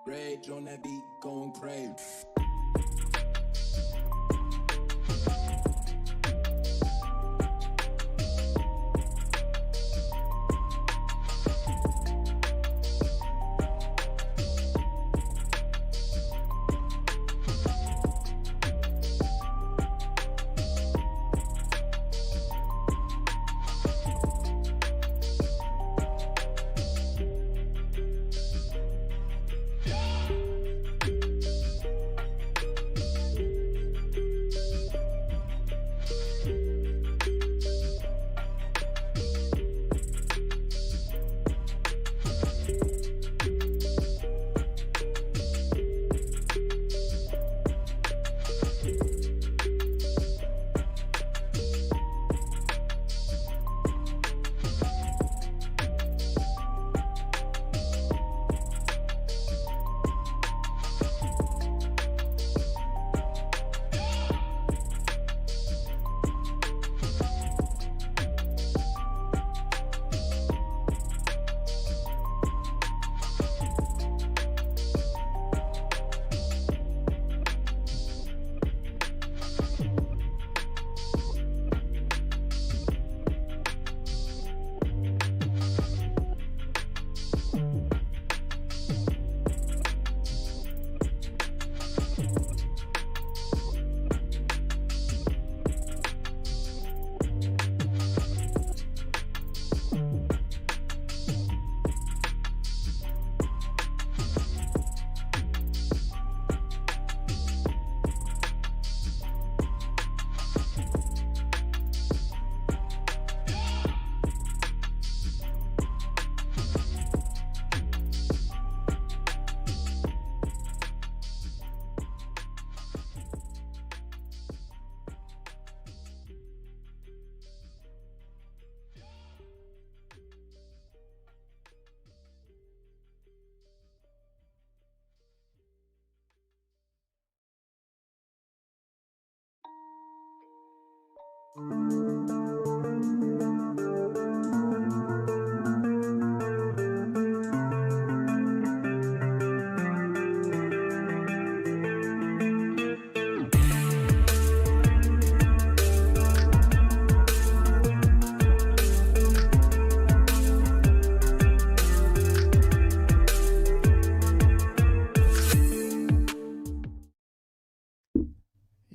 Rage on that beat, going crazy.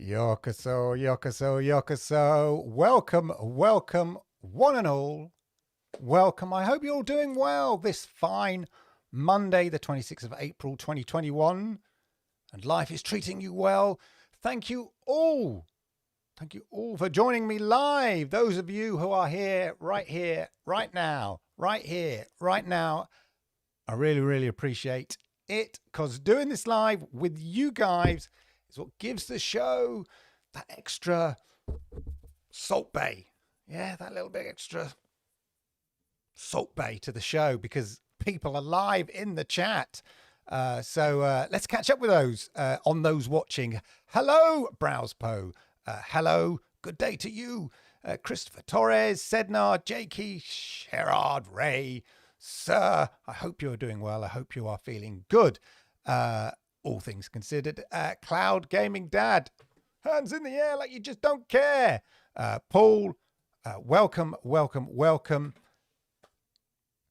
Yokoso, yokoso, yokoso. Welcome, welcome, one and all. Welcome. I hope you're all doing well this fine Monday, the 26th of April, 2021. And life is treating you well. Thank you all. Thank you all for joining me live. Those of you who are here, right now, right here, right now. I really, really appreciate it, because doing this live with you guys is what gives the show that extra salt bay. Yeah, that little bit extra salt bay to the show, because people are live in the chat. So let's catch up with those on those watching. Hello, BrowsePo. Hello, good day to you. Christopher Torres, Sednar, Jakey, Sherard, Ray, Sir. I hope you're doing well. I hope you are feeling good. All things considered. Cloud Gaming Dad, hands in the air like you just don't care. Paul, welcome, welcome, welcome.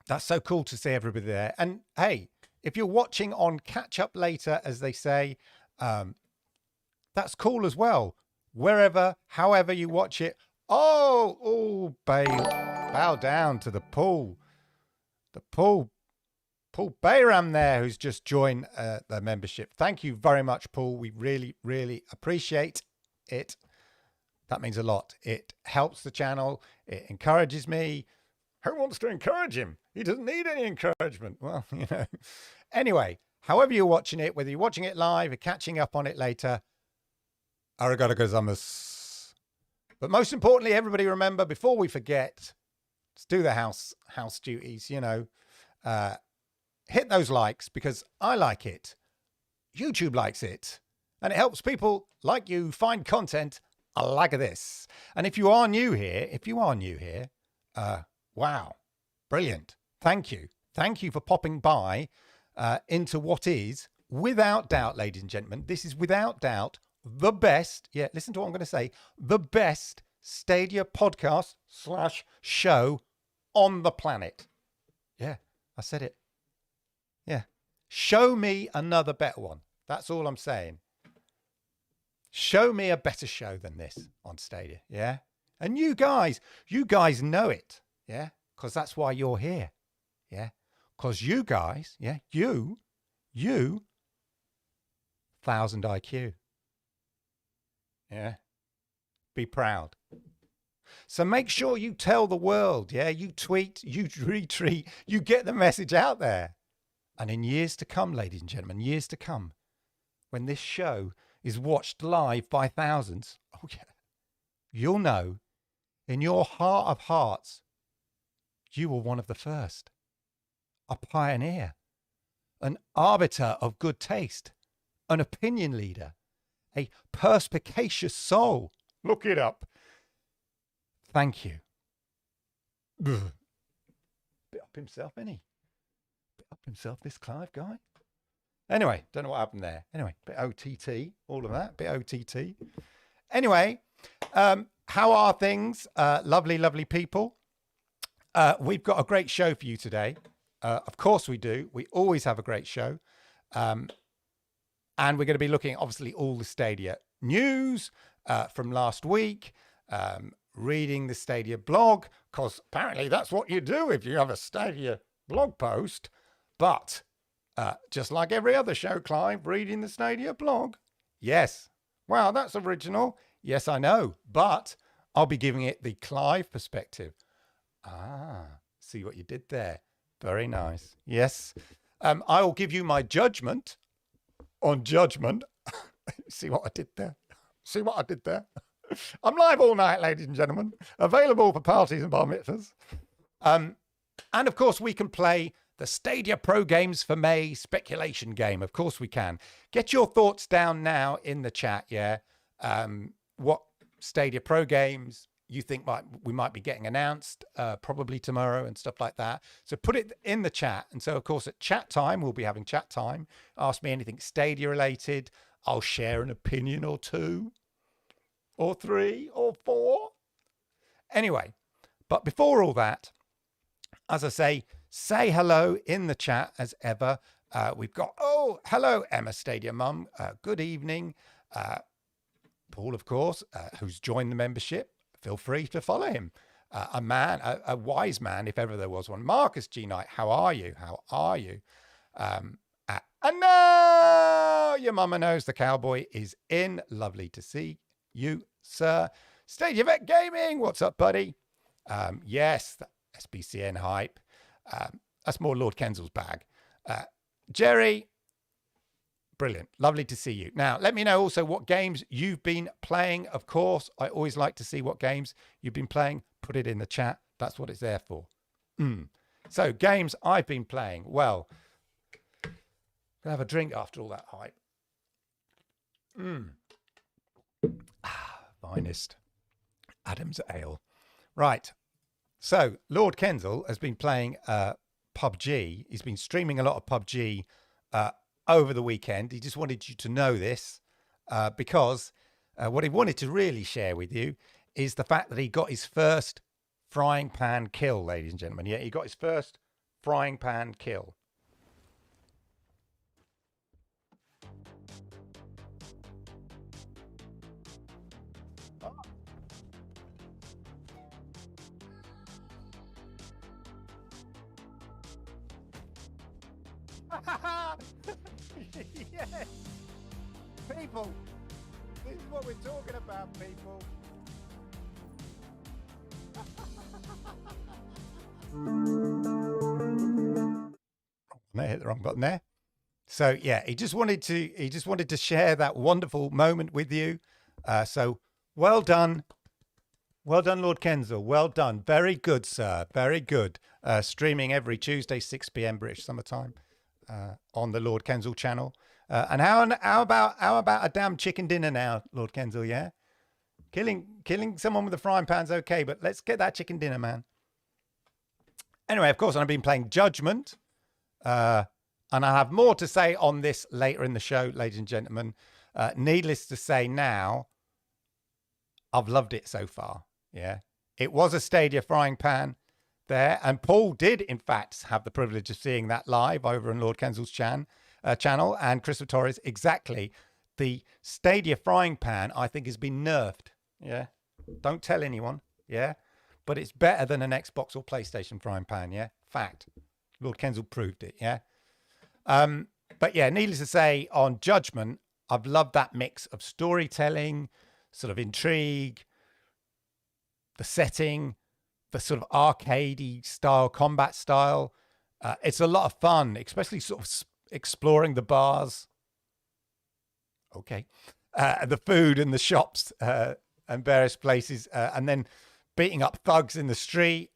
That's so cool to see everybody there. And hey, if you're watching on catch up later, as they say, that's cool as well. Wherever, however you watch it. Oh, bow down to the Paul. The Paul Bayram there, who's just joined the membership. Thank you very much, Paul. We really, really appreciate it. That means a lot. It helps the channel. It encourages me. Who wants to encourage him? He doesn't need any encouragement. Well, you know. Anyway, however you're watching it, whether you're watching it live or catching up on it later, arigato gozaimasu. But most importantly, everybody remember, before we forget, let's do the house duties, you know. Hit those likes, because I like it. YouTube likes it. And it helps people like you find content like this. And if you are new here, wow, brilliant. Thank you. Thank you for popping by. into what is, without doubt, ladies and gentlemen, this is without doubt the best. Yeah, listen to what I'm going to say. The best Stadia podcast / show on the planet. Yeah, I said it. Yeah. Show me another better one. That's all I'm saying. Show me a better show than this on Stadia. Yeah. And you guys know it. Yeah. Because that's why you're here. Yeah. Because you guys, yeah, you, 1,000 IQ. Yeah. Be proud. So make sure you tell the world. Yeah. You tweet, you retweet, you get the message out there. And in years to come, ladies and gentlemen, years to come, when this show is watched live by thousands, oh yeah, you'll know in your heart of hearts, you were one of the first, a pioneer, an arbiter of good taste, an opinion leader, a perspicacious soul. Look it up. Thank you. Bit up himself, isn't he? Up himself, this Clive guy. Anyway, don't know what happened there. Anyway, bit OTT, all of that, bit OTT. Anyway, how are things? Lovely, lovely people. We've got a great show for you today. Of course we do. We always have a great show. And we're going to be looking at, obviously, all the Stadia news from last week, reading the Stadia blog, because apparently that's what you do if you have a Stadia blog post. But just like every other show, Clive, reading the Stadia blog. Yes. Wow, that's original. Yes, I know. But I'll be giving it the Clive perspective. Ah, see what you did there. Very nice. Yes. I will give you my judgment on judgment. See what I did there? See what I did there? I'm live all night, ladies and gentlemen. Available for parties and bar mitzvahs. And of course, we can play the Stadia Pro games for May speculation game. Of course we can. Get your thoughts down now in the chat, yeah? What Stadia Pro games you think we might be getting announced probably tomorrow and stuff like that. So put it in the chat. And so, of course, at chat time, we'll be having chat time. Ask me anything Stadia related. I'll share an opinion or two or 3 or 4. Anyway, but before all that, as I say hello in the chat as ever. We've got, hello, Emma Stadia Mum. Good evening. Paul, of course, who's joined the membership. Feel free to follow him. A wise man, if ever there was one. Marcus G. Knight, how are you? How are you? And no, your mama knows the cowboy is in. Lovely to see you, sir. Stadia Vet Gaming, what's up, buddy? Yes, SBCN hype. That's more Lord Kensall's bag. Jerry, brilliant. Lovely to see you. Now, let me know also what games you've been playing. Of course, I always like to see what games you've been playing. Put it in the chat. That's what it's there for. So, games I've been playing. Well, gonna have a drink after all that hype. Finest Adam's Ale. Right. So, Lord Kensall has been playing PUBG. He's been streaming a lot of PUBG over the weekend. He just wanted you to know this because what he wanted to really share with you is the fact that he got his first frying pan kill, ladies and gentlemen. Yeah, he got his first frying pan kill. Yes, people, this is what we're talking about, people. I hit the wrong button there. So yeah, he just wanted to share that wonderful moment with you. So well done, Lord Kensall. Well done, very good, sir, very good. Streaming every Tuesday, 6 p.m. British summertime. On the Lord Kensall channel. And how about a damn chicken dinner now, Lord Kensall, yeah? Killing someone with a frying pan's okay, but let's get that chicken dinner, man. Anyway, of course, I've been playing Judgment. and I have more to say on this later in the show, ladies and gentlemen. Needless to say now, I've loved it so far. Yeah, it was a Stadia frying pan there, and Paul did in fact have the privilege of seeing that live over on Lord Kenzel's channel, and Christopher Torres. Exactly, the Stadia frying pan I think has been nerfed. Yeah, don't tell anyone. Yeah, but it's better than an Xbox or PlayStation frying pan. Yeah, fact. Lord Kenzel proved it. Yeah. But yeah, needless to say, on Judgment, I've loved that mix of storytelling, sort of intrigue, the setting, the sort of arcadey style, combat style. It's a lot of fun, especially sort of exploring the bars. Okay. The food and the shops and various places, and then beating up thugs in the street.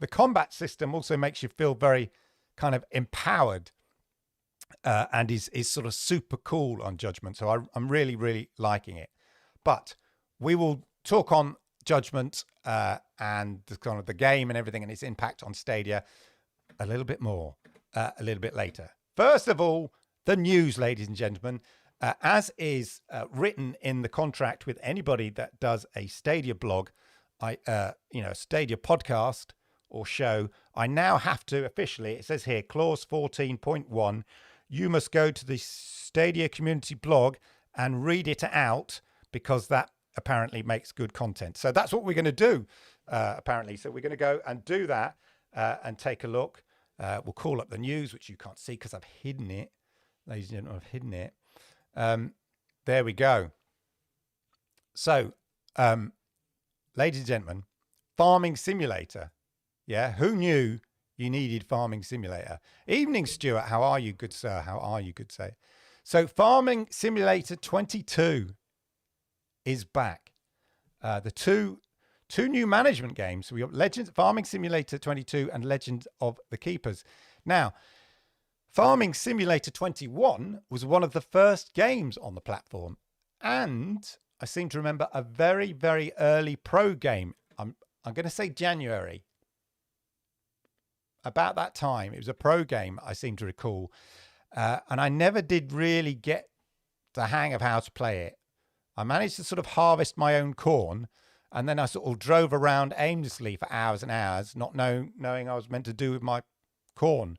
The combat system also makes you feel very kind of empowered. And is sort of super cool on Judgment. So I'm really, really liking it. But we will talk on Judgment and the kind of the game and everything and its impact on Stadia a little bit more, a little bit later. First of all, the news, ladies and gentlemen. As is written in the contract with anybody that does a Stadia blog, a Stadia podcast or show, I now have to officially, it says here, clause 14.1, you must go to the Stadia community blog and read it out because that apparently makes good content. So that's what we're going to do, apparently. So we're going to go and do that and take a look. We'll call up the news, which you can't see because I've hidden it. Ladies and gentlemen, I've hidden it. There we go. So, ladies and gentlemen, Farming Simulator. Yeah, who knew you needed Farming Simulator? Evening, Stuart. How are you, good sir? How are you, good sir? So Farming Simulator 22 is back. The two new management games. So we got Farming Simulator 22 and Legend of the Keepers. Now, Farming Simulator 21 was one of the first games on the platform. And I seem to remember a very, very early pro game. I'm going to say January. About that time, it was a pro game, I seem to recall. And I never did really get the hang of how to play it. I managed to sort of harvest my own corn, and then I sort of drove around aimlessly for hours and hours, not knowing I was meant to do with my corn,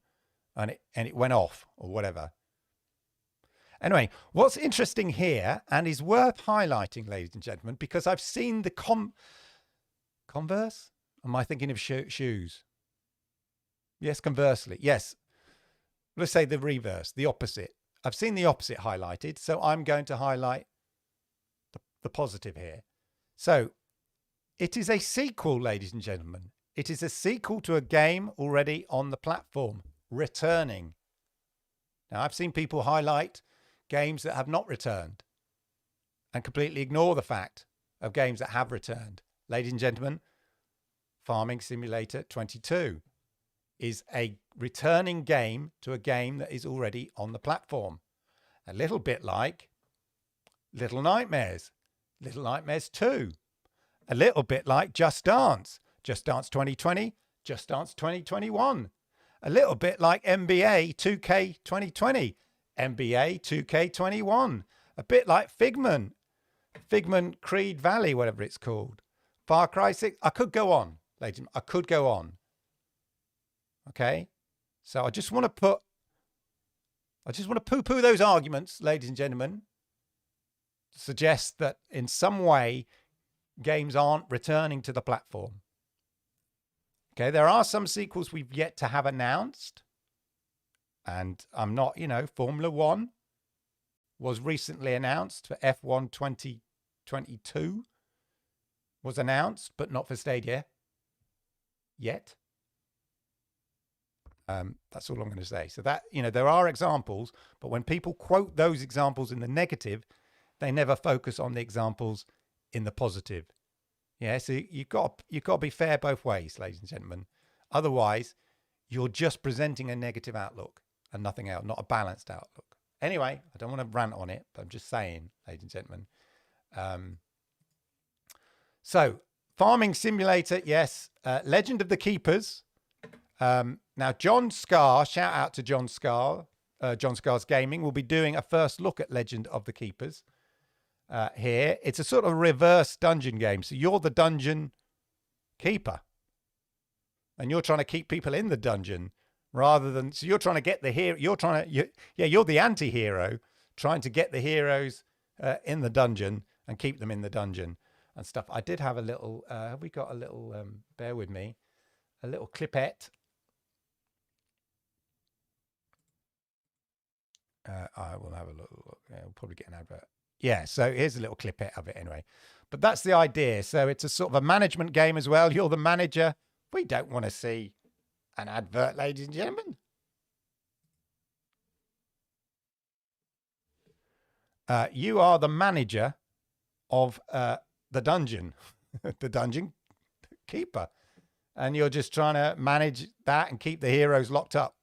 and it went off or whatever. Anyway, what's interesting here, and is worth highlighting, ladies and gentlemen, because I've seen the Converse? Am I thinking of shoes? Yes, conversely. Yes. Let's say the reverse, the opposite. I've seen the opposite highlighted, so I'm going to highlight the positive here. So it is a sequel, ladies and gentlemen. It is a sequel to a game already on the platform, returning. Now, I've seen people highlight games that have not returned and completely ignore the fact of games that have returned. Ladies and gentlemen, Farming Simulator 22 is a returning game to a game that is already on the platform. A little bit like Little Nightmares 2. A little bit like Just Dance 2020, Just Dance 2021. A little bit like NBA 2K 2020, NBA 2K21. A bit like Figment Creed Valley, whatever it's called. Far Cry 6. I could go on, ladies. I could go on. Okay, so I just want to poo-poo those arguments, ladies and gentlemen, to suggest that in some way games aren't returning to the platform. Okay, there are some sequels we've yet to have announced, and I'm not, Formula One was recently announced for F1 2022 was announced, but not for Stadia yet. That's all I'm going to say. So that, there are examples, but when people quote those examples in the negative, they never focus on the examples in the positive. Yeah, so you've got to be fair both ways, ladies and gentlemen. Otherwise, you're just presenting a negative outlook and nothing else, not a balanced outlook. Anyway, I don't want to rant on it, but I'm just saying, ladies and gentlemen. So, Farming Simulator, yes. Legend of the Keepers. Now, John Scar, shout out to John Scar, John Scars Gaming, will be doing a first look at Legend of the Keepers here. It's a sort of reverse dungeon game. So you're the dungeon keeper. And you're trying to keep people in the dungeon rather than... So you're trying to get the hero... You're the anti-hero trying to get the heroes in the dungeon and keep them in the dungeon and stuff. I did have a little... have we got a little... bear with me. A little clipette. I will have a look. Yeah, we'll probably get an advert. Yeah, so here's a little clipette of it anyway. But that's the idea. So it's a sort of a management game as well. You're the manager. We don't want to see an advert, ladies and gentlemen. You are the manager of the dungeon, the dungeon keeper. And you're just trying to manage that and keep the heroes locked up.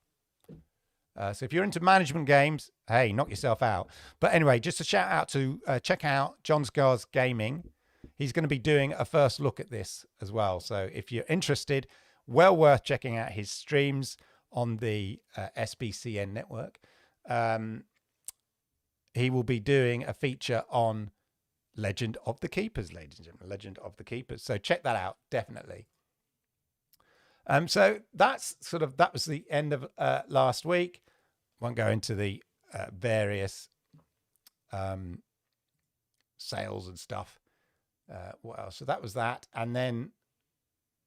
So if you're into management games, hey, knock yourself out. But anyway, just a shout out to check out John Scars Gaming. He's going to be doing a first look at this as well. So if you're interested, well worth checking out his streams on the SBCN network. He will be doing a feature on Legend of the Keepers, ladies and gentlemen, Legend of the Keepers. So check that out, definitely. So that was the end of last week. Won't go into the various sales and stuff. What else? So that was that. And then,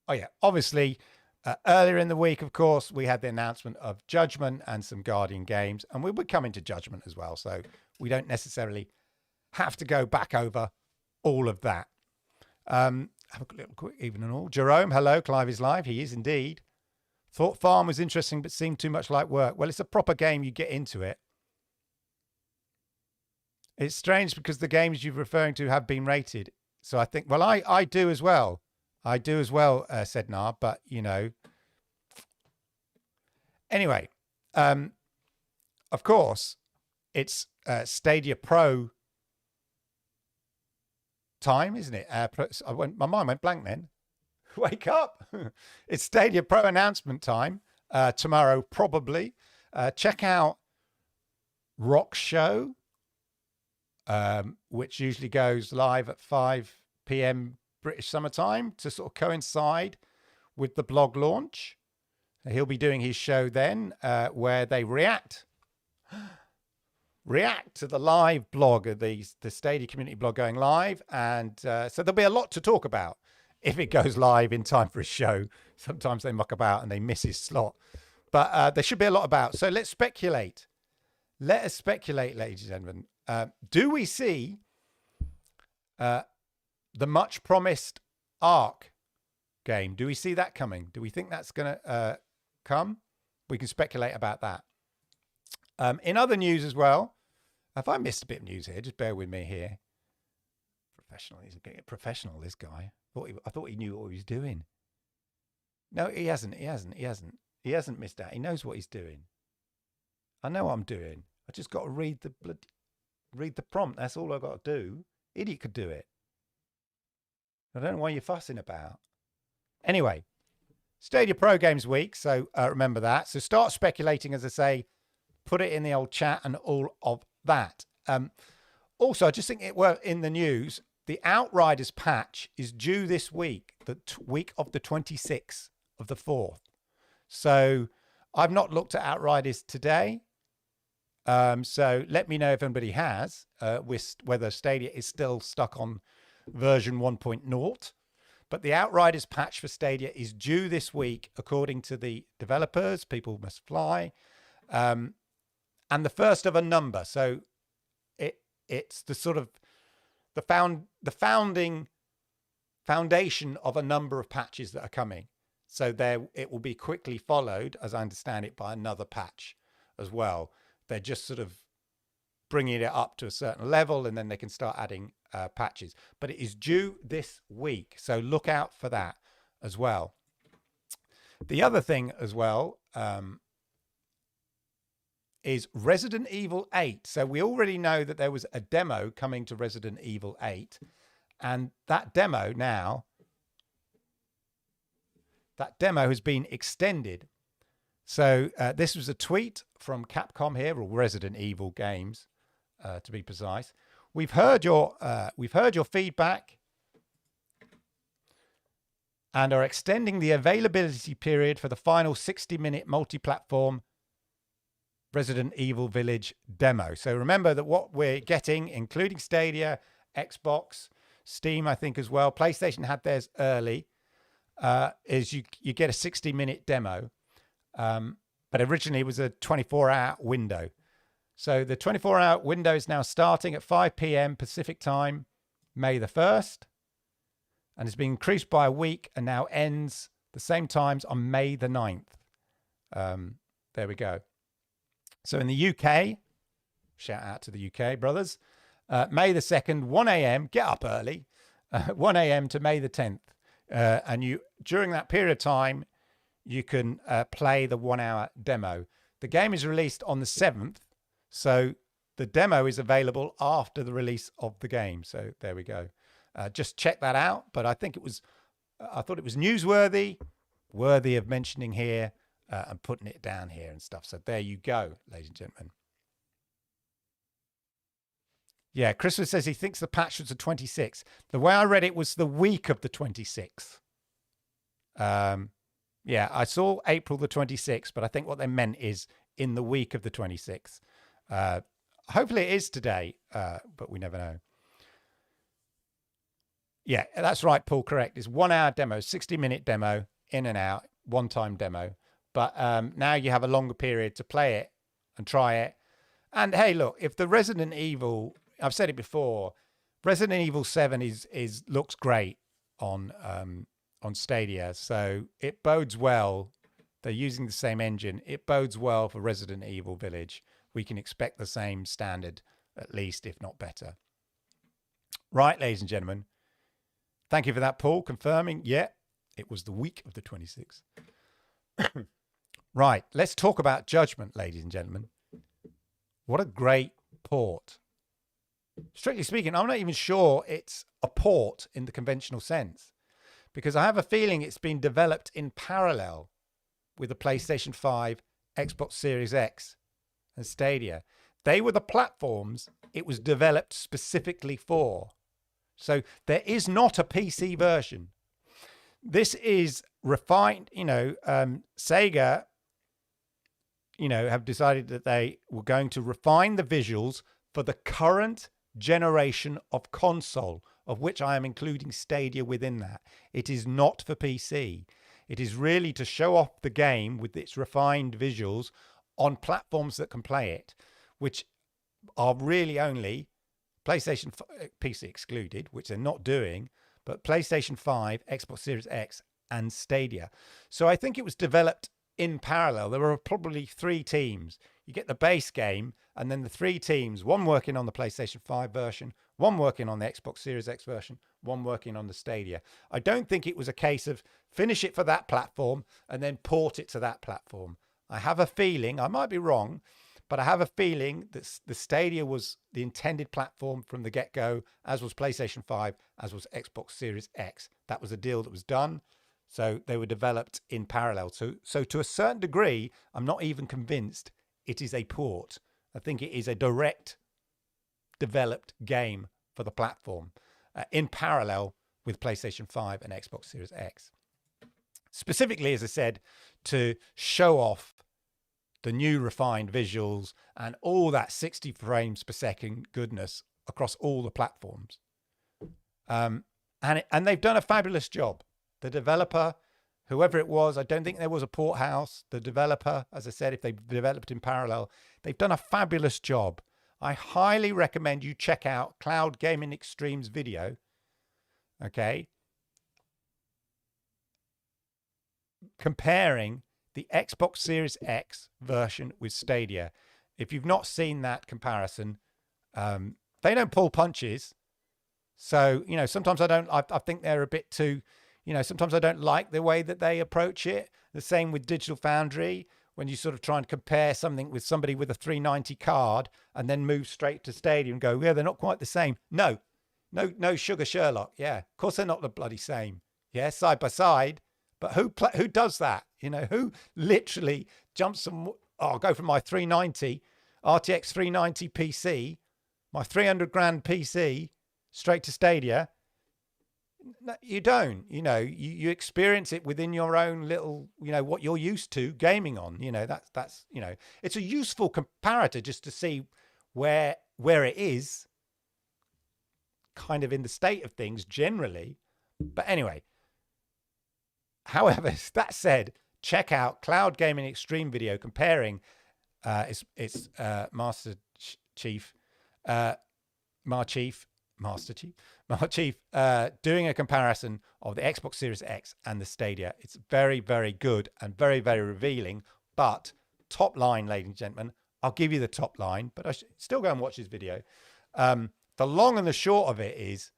oh yeah, obviously earlier in the week, of course, we had the announcement of Judgment and some Guardian games, and we would come into Judgment as well. So we don't necessarily have to go back over all of that. Have a little quick even and all. Jerome, hello. Clive is live. He is indeed. Thought Farm was interesting, but seemed too much like work. Well, it's a proper game. You get into it. It's strange because the games you're referring to have been rated. So I think, well, I do as well. I do as well, Sednar, but, you know. Anyway, of course, it's Stadia Pro time, isn't it? My mind went blank then. Wake up. It's Stadia Pro announcement time tomorrow, probably. Check out Rock Show, which usually goes live at 5 p.m. British Summer Time to sort of coincide with the blog launch. He'll be doing his show then where they react to the live blog of the Stadia community blog going live. And so there'll be a lot to talk about if it goes live in time for his show. Sometimes they muck about and they miss his slot. But there should be a lot about. So let's speculate. Let us speculate, ladies and gentlemen. Do we see the much promised Ark game? Do we see that coming? Do we think that's going to come? We can speculate about that. In other news as well, have I missed a bit of news here? Just bear with me here. Professional. He's getting professional, this guy. I thought he knew what he was doing. No, he hasn't. He hasn't missed out. He knows what he's doing. I know what I'm doing. I just got to read the prompt. That's all I've got to do. Idiot could do it. I don't know why you're fussing about. Anyway, Stadia Pro Games Week. So remember that. So start speculating, as I say. Put it in the old chat and all of that. Also, I just think in the news, the Outriders patch is due this week, the week of the 26th of the 4th. So I've not looked at Outriders today. So let me know if anybody has, whether Stadia is still stuck on version 1.0. But the Outriders patch for Stadia is due this week, according to the developers. People must fly. And the first of a number. So it's the sort of the foundation of a number of patches that are coming. So it will be quickly followed, as I understand it, by another patch as well. They're just sort of bringing it up to a certain level, and then they can start adding patches. But it is due this week, so look out for that as well. The other thing as well is Resident Evil 8. So we already know that there was a demo coming to Resident Evil 8, and that demo has been extended So this was a tweet from Capcom here, or Resident Evil Games, to be precise. We've heard your feedback and are extending the availability period for the final 60-minute multi-platform Resident Evil Village demo. So remember that what we're getting, including Stadia, Xbox, Steam, I think as well, PlayStation had theirs early, is you get a 60-minute demo. But originally it was a 24-hour window. So the 24-hour window is now starting at 5 p.m. Pacific time, May the 1st. And it's been increased by a week and now ends the same times on May the 9th. There we go. So in the UK, shout out to the UK brothers, May the 2nd, 1 a.m., get up early, 1 a.m. to May the 10th. And you during that period of time, you can play the 1 hour demo. The game is released on the 7th. So the demo is available after the release of the game. So there we go. Just check that out. But I thought it was newsworthy, worthy of mentioning here and putting it down here and stuff. So there you go, ladies and gentlemen. Yeah, Christopher says he thinks the patch was the 26th. The way I read it was the week of the 26th. Yeah, I saw April the 26th, but I think what they meant is in the week of the 26th. Hopefully it is today, but we never know. Yeah, that's right, Paul, correct. It's 1 hour demo, 60-minute demo, in and out, one-time demo. But now you have a longer period to play it and try it. And hey, look, if the Resident Evil, I've said it before, Resident Evil 7 looks great on Stadia, so it bodes well. They're using the same engine. It bodes well for Resident Evil Village. We can expect the same standard, at least, if not better. Right, ladies and gentlemen. Thank you for that, Paul, confirming. Yeah, it was the week of the 26th. Right, let's talk about Judgment, ladies and gentlemen. What a great port. Strictly speaking, I'm not even sure it's a port in the conventional sense, because I have a feeling it's been developed in parallel with the PlayStation 5, Xbox Series X, and Stadia. They were the platforms it was developed specifically for. So there is not a PC version. This is refined, Sega, have decided that they were going to refine the visuals for the current generation of console, of which I am including Stadia within that. It is not for PC. It is really to show off the game with its refined visuals on platforms that can play it, which are really only PlayStation, PC excluded, which they're not doing, but PlayStation 5, Xbox Series X, and Stadia. So I think it was developed in parallel. There were probably 3 teams. You get the base game, and then the 3 teams, one working on the PlayStation 5 version, one working on the Xbox Series X version, one working on the Stadia. I don't think it was a case of finish it for that platform and then port it to that platform. I have a feeling, I might be wrong, but I have a feeling that the Stadia was the intended platform from the get-go, as was PlayStation 5, as was Xbox Series X. That was a deal that was done. So they were developed in parallel. So to a certain degree, I'm not even convinced it is a port. I think it is a direct developed game for the platform in parallel with PlayStation 5 and Xbox Series X. Specifically, as I said, to show off the new refined visuals and all that 60 frames per second goodness across all the platforms. And they've done a fabulous job. The developer, whoever it was, I don't think there was a port house. The developer, as I said, if they've developed in parallel, they've done a fabulous job. I highly recommend you check out Cloud Gaming Extreme's video. Okay. Comparing the Xbox Series X version with Stadia. If you've not seen that comparison, they don't pull punches. So, sometimes I think they're a bit too, sometimes I don't like the way that they approach it. The same with Digital Foundry, when you sort of try and compare something with somebody with a 390 card and then move straight to Stadia and go, yeah, they're not quite the same. No, sugar Sherlock. Yeah, of course they're not the bloody same. Yeah, side by side. But who does that? You know, who literally jumps from, I'll go from my 390 RTX 390 PC, my 300 grand PC, straight to Stadia. No, you don't. You know, you experience it within your own little, you know, what you're used to gaming on. You know, that's you know, it's a useful comparator just to see where it is kind of in the state of things generally. But anyway, however, that said, check out Cloud Gaming Extreme video comparing it's Master Chief doing a comparison of the Xbox Series X and the Stadia. It's very, very good and very, very revealing. But top line, ladies and gentlemen, I'll give you the top line, but I should still go and watch this video. The long and the short of it is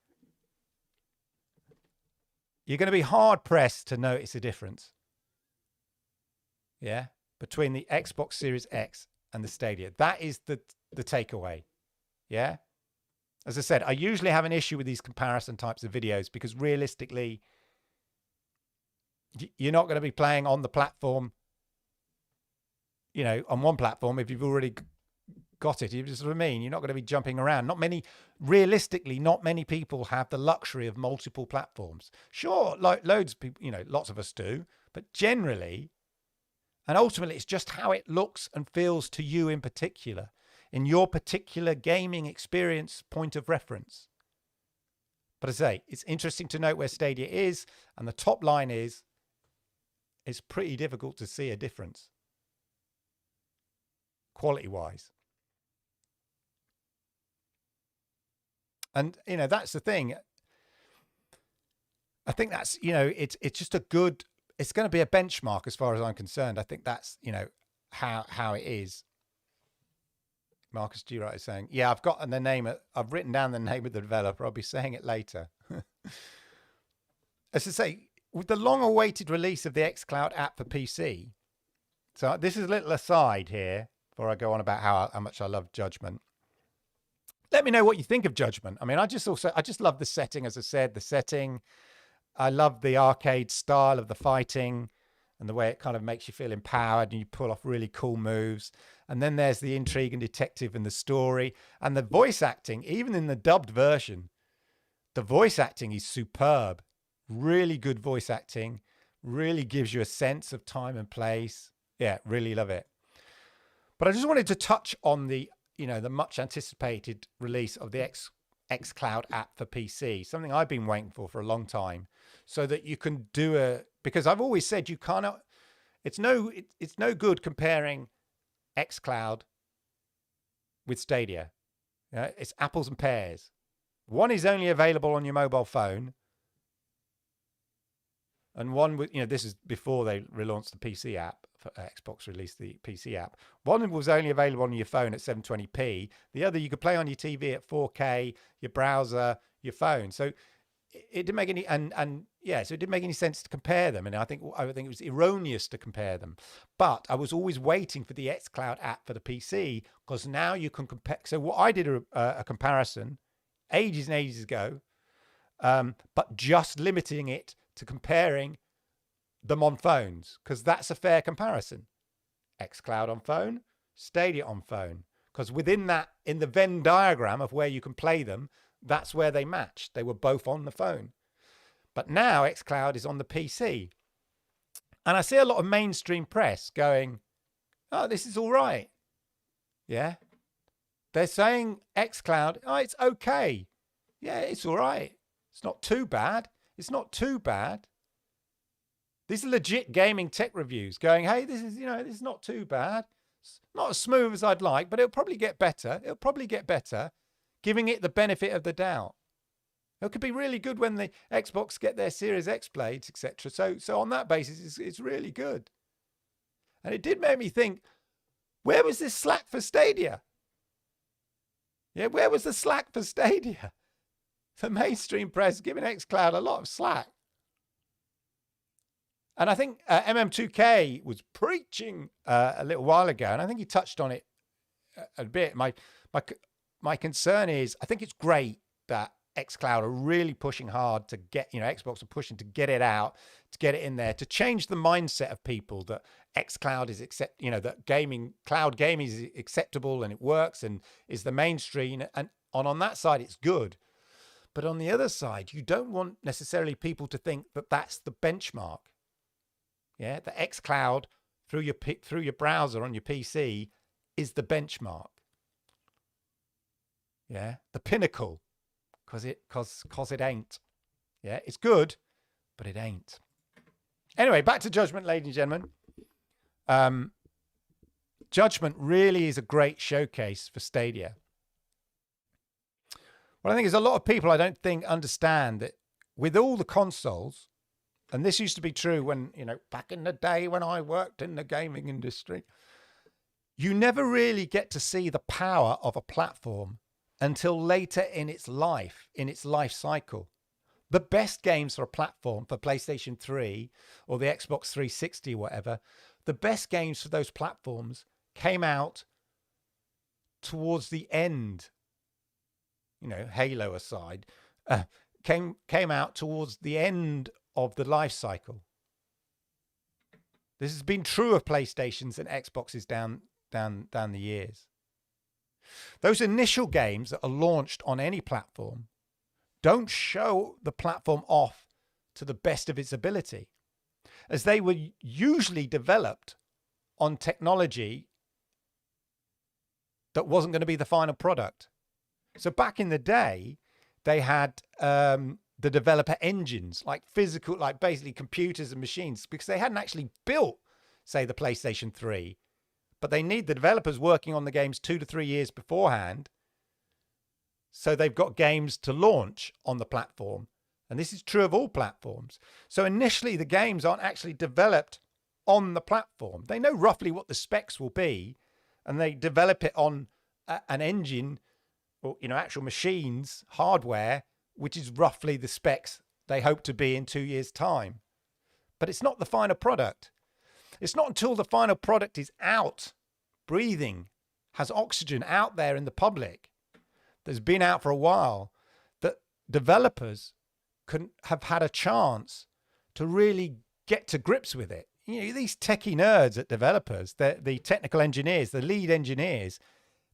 you're going to be hard pressed to notice a difference. Yeah, between the Xbox Series X and the Stadia. That is the takeaway. Yeah. As I said, I usually have an issue with these comparison types of videos because realistically, you're not going to be playing on the platform, you know, on one platform if you've already got it. You just what I mean? You're not going to be jumping around. Realistically, not many people have the luxury of multiple platforms. Sure, like loads of people, you know, lots of us do, but generally, and ultimately, it's just how it looks and feels to you in particular, in your particular gaming experience point of reference. But as I say, it's interesting to note where Stadia is, and the top line is, it's pretty difficult to see a difference, quality-wise. And, you know, that's the thing. I think that's, you know, it's just a good, it's going to be a benchmark as far as I'm concerned. I think that's, you know, how it is. Marcus G. Wright is saying, yeah, I've written down the name of the developer. I'll be saying it later. As I say, with the long-awaited release of the xCloud app for PC, so this is a little aside here before I go on about how much I love Judgment. Let me know what you think of Judgment. I mean, I just love the setting, as I said, the setting. I love the arcade style of the fighting and the way it kind of makes you feel empowered and you pull off really cool moves. And then there's the intrigue and detective and the story and the voice acting, even in the dubbed version. The voice acting is superb. Really good voice acting. Really gives you a sense of time and place. Yeah, really love it. But I just wanted to touch on the, you know, the much anticipated release of the xCloud app for PC, something I've been waiting for a long time, so that you can do because I've always said you cannot, it's no good comparing xCloud with Stadia. It's apples and pears. One is only available on your mobile phone, and one with, you know, this is before they relaunched the PC app. Xbox released the PC app. One was only available on your phone at 720p. The other you could play on your TV at 4K, your browser, your phone. So it didn't make any so it didn't make any sense to compare them. And I think it was erroneous to compare them. But I was always waiting for the xCloud app for the PC, because now you can compare. So what I did a comparison ages and ages ago, but just limiting it to comparing them on phones, because that's a fair comparison. xCloud on phone, Stadia on phone, because within that, in the Venn diagram of where you can play them, that's where they matched. They were both on the phone. But now xCloud is on the PC, and I see a lot of mainstream press going, oh, this is all right. Yeah, they're saying xCloud, oh, it's okay. Yeah, it's all right. It's not too bad. It's not too bad. These are legit gaming tech reviews going, hey, this is not too bad. It's not as smooth as I'd like, but it'll probably get better. It'll probably get better, giving it the benefit of the doubt. It could be really good when the Xbox get their Series X blades, etc. So on that basis, it's really good. And it did make me think, where was this slack for Stadia? Yeah, where was the slack for Stadia? The mainstream press giving xCloud a lot of slack. And I think MM2K was preaching a little while ago, and I think he touched on it a bit. My concern is, I think it's great that xCloud are really pushing hard to get, Xbox are pushing to get it out, to get it in there, to change the mindset of people that xCloud is that cloud gaming is acceptable and it works and is the mainstream. And on that side, it's good. But on the other side, you don't want necessarily people to think that that's the benchmark. Yeah, the xCloud through your browser on your PC is the benchmark. Yeah, the pinnacle, because it ain't. Yeah, it's good, but it ain't. Anyway, back to Judgment, ladies and gentlemen. Judgment really is a great showcase for Stadia. What I think is a lot of people, I don't think, understand that with all the consoles, and this used to be true when, back in the day when I worked in the gaming industry, you never really get to see the power of a platform until later in its life cycle. The best games for a platform, for PlayStation 3 or the Xbox 360 or whatever, the best games for those platforms came out towards the end. Halo aside, came out towards the end of the life cycle. This has been true of PlayStations and Xboxes down the years. Those initial games that are launched on any platform don't show the platform off to the best of its ability, as they were usually developed on technology that wasn't going to be the final product. So back in the day, they had the developer engines, like basically computers and machines, because they hadn't actually built, say, the PlayStation 3. But they need the developers working on the games 2 to 3 years beforehand. So they've got games to launch on the platform. And this is true of all platforms. So initially, the games aren't actually developed on the platform. They know roughly what the specs will be, and they develop it on an engine or, actual machines, hardware, which is roughly the specs they hope to be in 2 years' time. But it's not the final product. It's not until the final product is out, breathing, has oxygen out there in the public, that's been out for a while, that developers can have had a chance to really get to grips with it. These techie nerds at developers, the technical engineers, the lead engineers,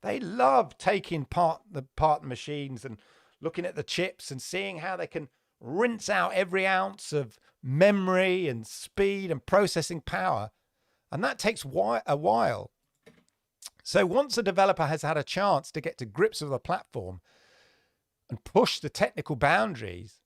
they love taking apart the machines and looking at the chips and seeing how they can rinse out every ounce of memory and speed and processing power. And that takes a while. So once a developer has had a chance to get to grips with the platform and push the technical boundaries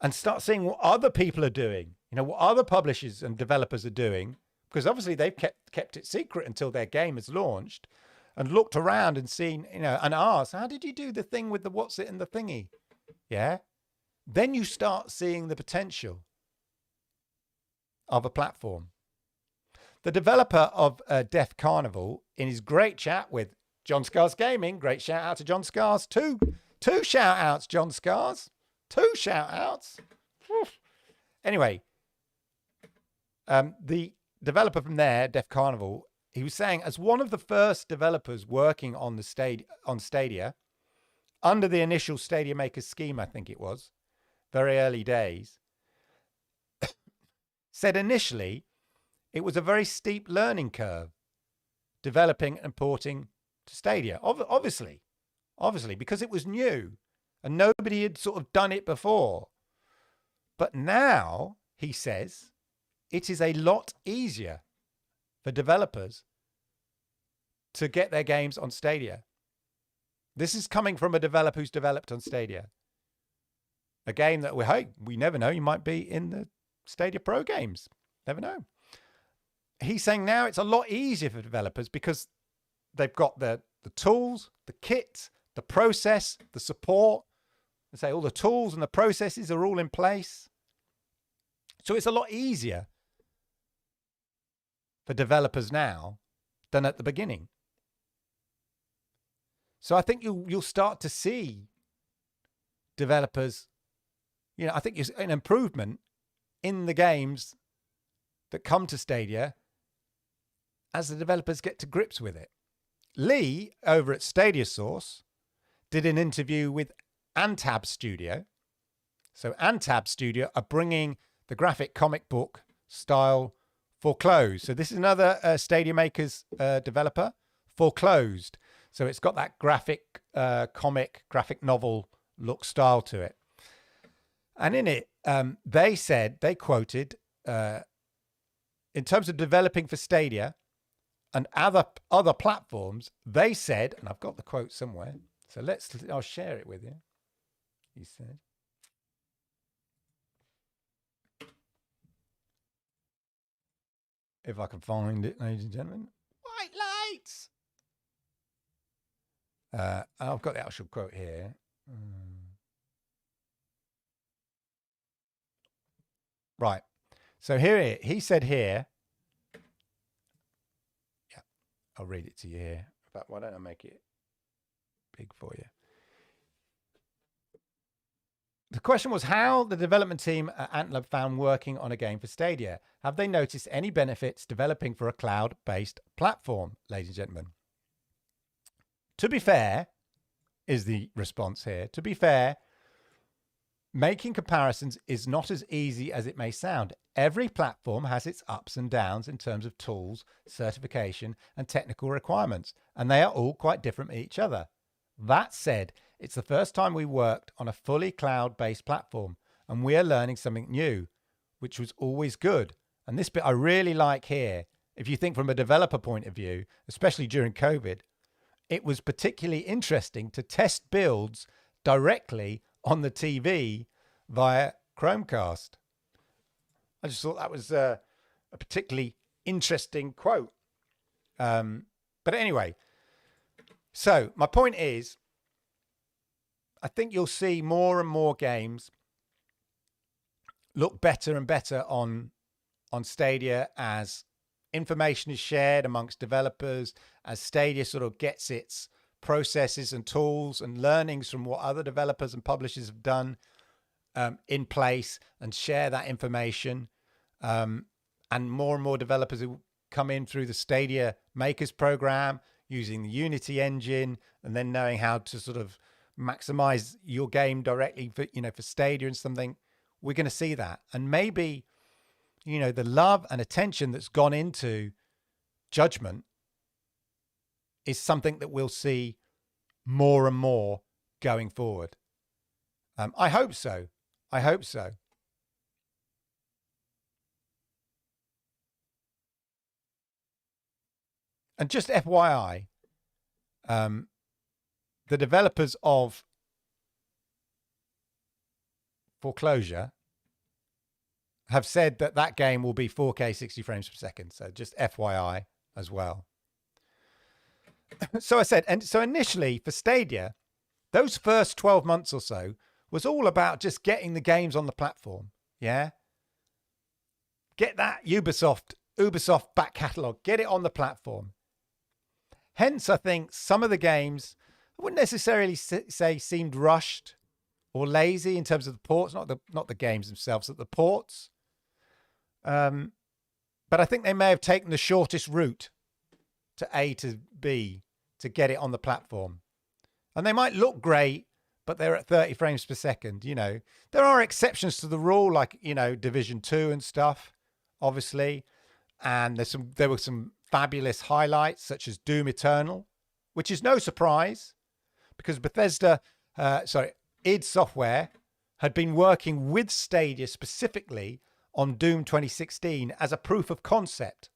and start seeing what other people are doing, what other publishers and developers are doing, because obviously they've kept it secret until their game is launched, and looked around and seen, and asked, how did you do the thing with the what's it and the thingy? Yeah. Then you start seeing the potential of a platform. The developer of Death Carnival, in his great chat with John Scars Gaming, great shout out to John Scars, two shout outs, John Scars, 2 shout outs. Anyway, the developer from there, Death Carnival, he was saying, as one of the first developers working on Stadia, under the initial Stadia Maker scheme, I think it was, very early days, said initially it was a very steep learning curve, developing and porting to Stadia. Obviously, because it was new and nobody had sort of done it before. But now, he says, it is a lot easier for developers to get their games on Stadia. This is coming from a developer who's developed on Stadia. A game that we never know, you might be in the Stadia Pro games. Never know. He's saying now it's a lot easier for developers because they've got the tools, the kit, the process, the support. They say all the tools and the processes are all in place. So it's a lot easier for developers now than at the beginning. So I think you'll start to see developers, I think it's an improvement in the games that come to Stadia as the developers get to grips with it. Lee, over at Stadia Source, did an interview with Antab Studio. So Antab Studio are bringing the graphic comic book style Foreclosed. So this is another Stadia Makers developer, Foreclosed. So it's got that graphic comic, graphic novel look style to it. And in it, they quoted, in terms of developing for Stadia and other platforms, they said, and I've got the quote somewhere, so I'll share it with you. He said, if I can find it, ladies and gentlemen, white lights. I've got the actual quote here. Right. So here he said here. Yeah, I'll read it to you here. But why don't I make it big for you? The question was how the development team at Antlab found working on a game for Stadia. Have they noticed any benefits developing for a cloud-based platform, ladies and gentlemen? To be fair, is the response here. To be fair, making comparisons is not as easy as it may sound. Every platform has its ups and downs in terms of tools, certification, and technical requirements, and they are all quite different from each other. That said, it's the first time we worked on a fully cloud-based platform, and we are learning something new, which was always good. And this bit I really like here. If you think from a developer point of view, especially during COVID, it was particularly interesting to test builds directly on the TV via Chromecast. I just thought that was a particularly interesting quote. But anyway, so my point is, I think you'll see more and more games look better and better on Stadia as information is shared amongst developers, as Stadia sort of gets its processes and tools and learnings from what other developers and publishers have done in place and share that information. And more developers who come in through the Stadia Makers program using the Unity engine and then knowing how to sort of maximize your game directly for, for Stadia and something. We're going to see that. And maybe, the love and attention that's gone into Judgment is something that we'll see more and more going forward. I hope so. I hope so. And just FYI, the developers of Foreclosure have said that game will be 4K 60 frames per second. So just FYI as well. So I said, and so initially for Stadia, those first 12 months or so was all about just getting the games on the platform. Yeah. Get that Ubisoft back catalog, get it on the platform. Hence, I think some of the games, I wouldn't necessarily say seemed rushed or lazy in terms of the ports, not the games themselves, but the ports. But I think they may have taken the shortest route to A to B to get it on the platform. And they might look great, but they're at 30 frames per second. There are exceptions to the rule, like, Division 2 and stuff, obviously. And there were some fabulous highlights, such as Doom Eternal, which is no surprise because id Software had been working with Stadia specifically on Doom 2016 as a proof of concept.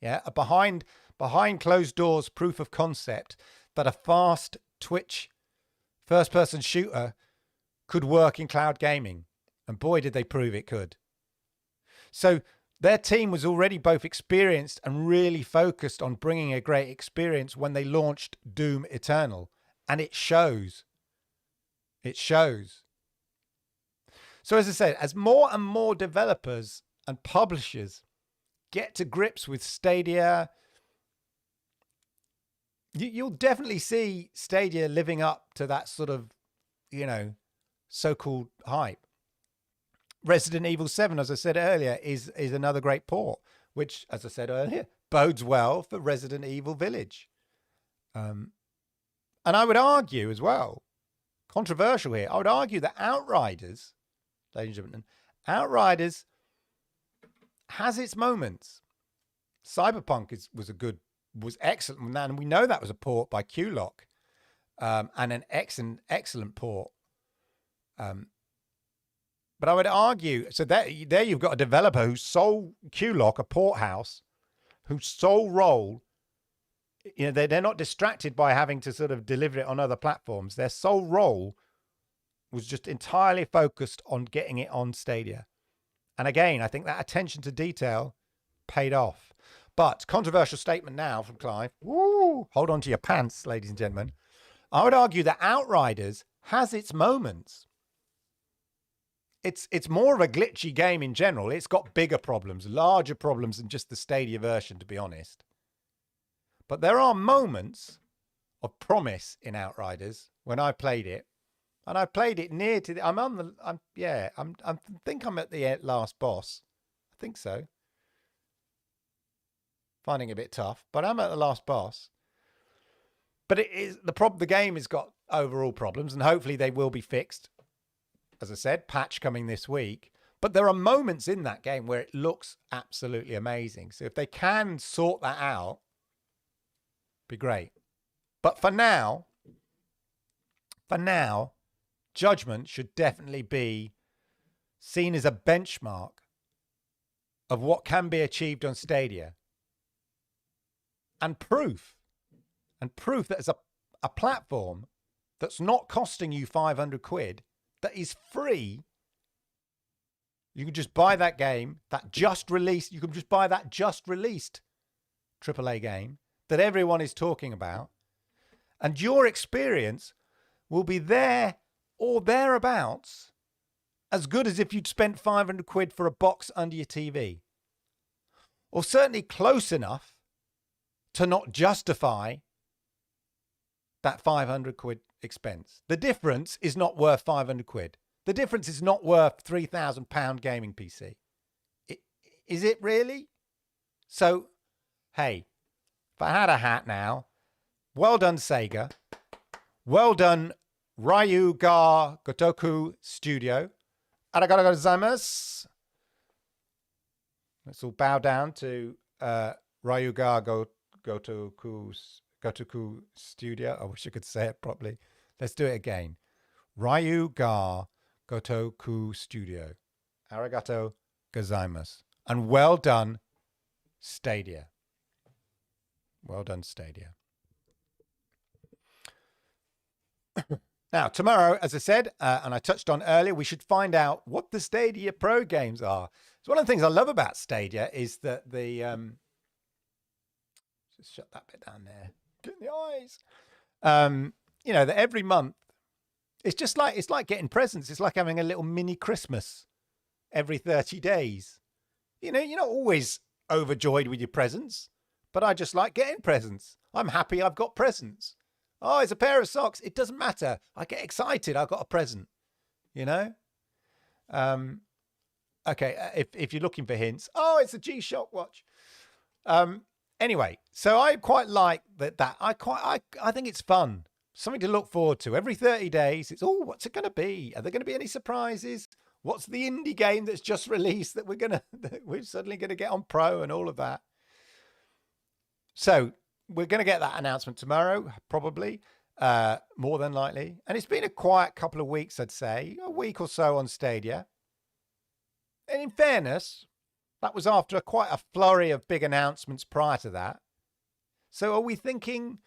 Yeah, a behind closed doors proof of concept that a fast Twitch first-person shooter could work in cloud gaming. And boy, did they prove it could. So their team was already both experienced and really focused on bringing a great experience when they launched Doom Eternal. And it shows. It shows. So as I said, as more and more developers and publishers get to grips with Stadia, you'll definitely see Stadia living up to that sort of, so-called hype. Resident Evil 7, as I said earlier, is another great port, which, as I said earlier, bodes well for Resident Evil Village. And I would argue as well, controversial here. I would argue that Outriders, ladies and gentlemen, Outriders has its moments. Cyberpunk was excellent, and we know that was a port by Q-Lock, and an excellent port. But I would argue, so there you've got a developer whose sole Q-Lock, a port house, whose sole role, they're not distracted by having to sort of deliver it on other platforms. Their sole role was just entirely focused on getting it on Stadia. And again, I think that attention to detail paid off. But controversial statement now from Clive. Woo! Hold on to your pants, ladies and gentlemen. I would argue that Outriders has its moments. It's more of a glitchy game in general. It's got bigger problems, larger problems than just the Stadia version, to be honest. But there are moments of promise in Outriders when I played it. And I played it near to the, I think I'm at the last boss. I think so. Finding it a bit tough, but I'm at the last boss. But it is the game has got overall problems, and hopefully they will be fixed. As I said, patch coming this week. But there are moments in that game where it looks absolutely amazing. So if they can sort that out, be great. But for now, Judgment should definitely be seen as a benchmark of what can be achieved on Stadia. And proof that as a platform that's not costing you 500 quid, that is free. You can just buy that game, that just released. You can just buy that just released AAA game that everyone is talking about. And your experience will be there or thereabouts as good as if you'd spent 500 quid for a box under your TV. Or certainly close enough to not justify that 500 quid expense. The difference is not worth 500 quid. The difference is not worth £3,000 gaming PC. Is it really? So, hey, if I had a hat now, well done Sega. Well done Ryu Ga Gotoku Studio. Arigatou gozaimasu. Let's all bow down to Ryu Ga Gotoku Studio. I wish I could say it properly. Let's do it again. Ryu Ga Gotoku Studio. Arigato gozaimasu. And well done, Stadia. Well done, Stadia. Now, tomorrow, as I said, and I touched on earlier, we should find out what the Stadia Pro games are. So one of the things I love about Stadia is that the... just shut that bit down there. Get in the eyes. That every month, it's like getting presents. It's like having a little mini Christmas every 30 days. You're not always overjoyed with your presents, but I just like getting presents. I'm happy I've got presents. Oh, it's a pair of socks. It doesn't matter. I get excited. I've got a present, Okay. If you're looking for hints, it's a G-Shock watch. Anyway, so I quite like that. I think it's fun. Something to look forward to. Every 30 days, it's, what's it going to be? Are there going to be any surprises? What's the indie game that's just released that we're suddenly going to get on Pro and all of that? So we're going to get that announcement tomorrow, probably, more than likely. And it's been a quiet couple of weeks, I'd say, a week or so on Stadia. And in fairness, that was after quite a flurry of big announcements prior to that. So are we thinking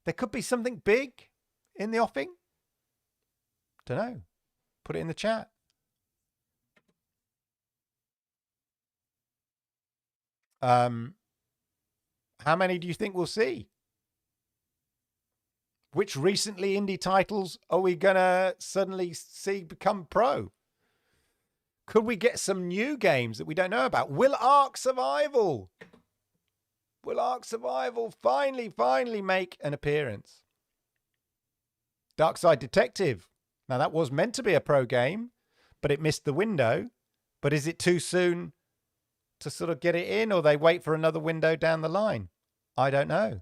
there could be something big in the offing? Don't know. Put it in the chat. How many do you think we'll see? Which recently indie titles are we going to suddenly see become pro? Could we get some new games that we don't know about? Will Ark Survival finally make an appearance? Dark Side Detective. Now, that was meant to be a pro game, but it missed the window. But is it too soon to sort of get it in, or they wait for another window down the line? I don't know.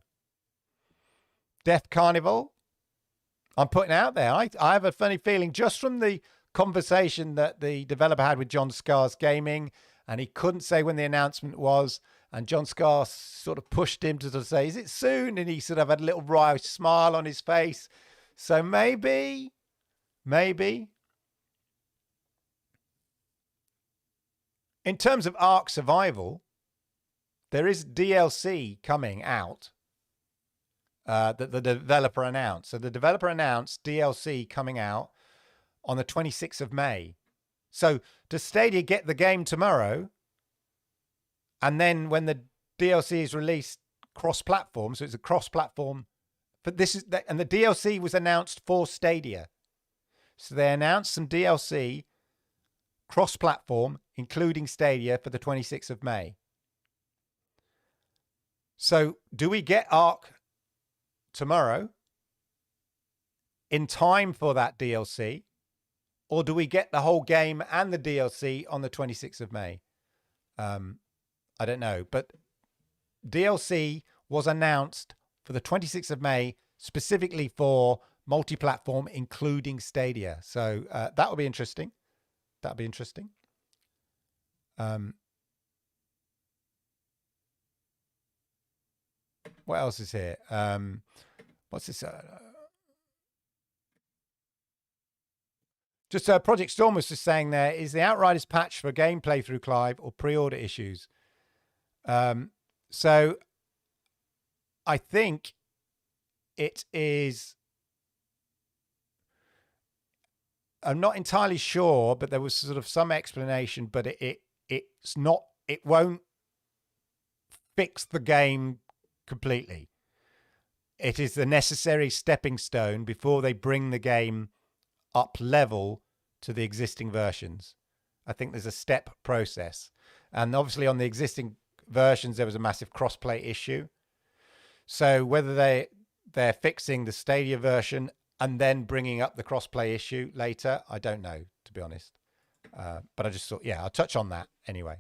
Death Carnival. I'm putting out there. I have a funny feeling just from the conversation that the developer had with John Scar's Gaming, and he couldn't say when the announcement was, and John Scar sort of pushed him to sort of say, is it soon? And he sort of had a little wry smile on his face. So maybe. In terms of Ark Survival, there is DLC coming out that the developer announced. So the developer announced DLC coming out on the 26th of May. So does Stadia get the game tomorrow? And then when the DLC is released cross-platform, so it's a cross-platform, but and the DLC was announced for Stadia. So they announced some DLC cross-platform, including Stadia, for the 26th of May. So do we get Ark tomorrow in time for that DLC? Or do we get the whole game and the DLC on the 26th of May? I don't know. But DLC was announced for the 26th of May, specifically for multi-platform, including Stadia. So that will be interesting. That'll be interesting. What else is here? What's this? Project Storm was just saying there, is the Outriders patch for game playthrough, Clive, or pre-order issues? So I think it is, I'm not entirely sure, but there was sort of some explanation, but it's not, it won't fix the game completely. It is the necessary stepping stone before they bring the game up level to the existing versions. I think there's a step process. And obviously on the existing versions, there was a massive crossplay issue. So whether they're fixing the Stadia version and then bringing up the crossplay issue later, I don't know, to be honest. But I just thought, yeah, I'll touch on that anyway.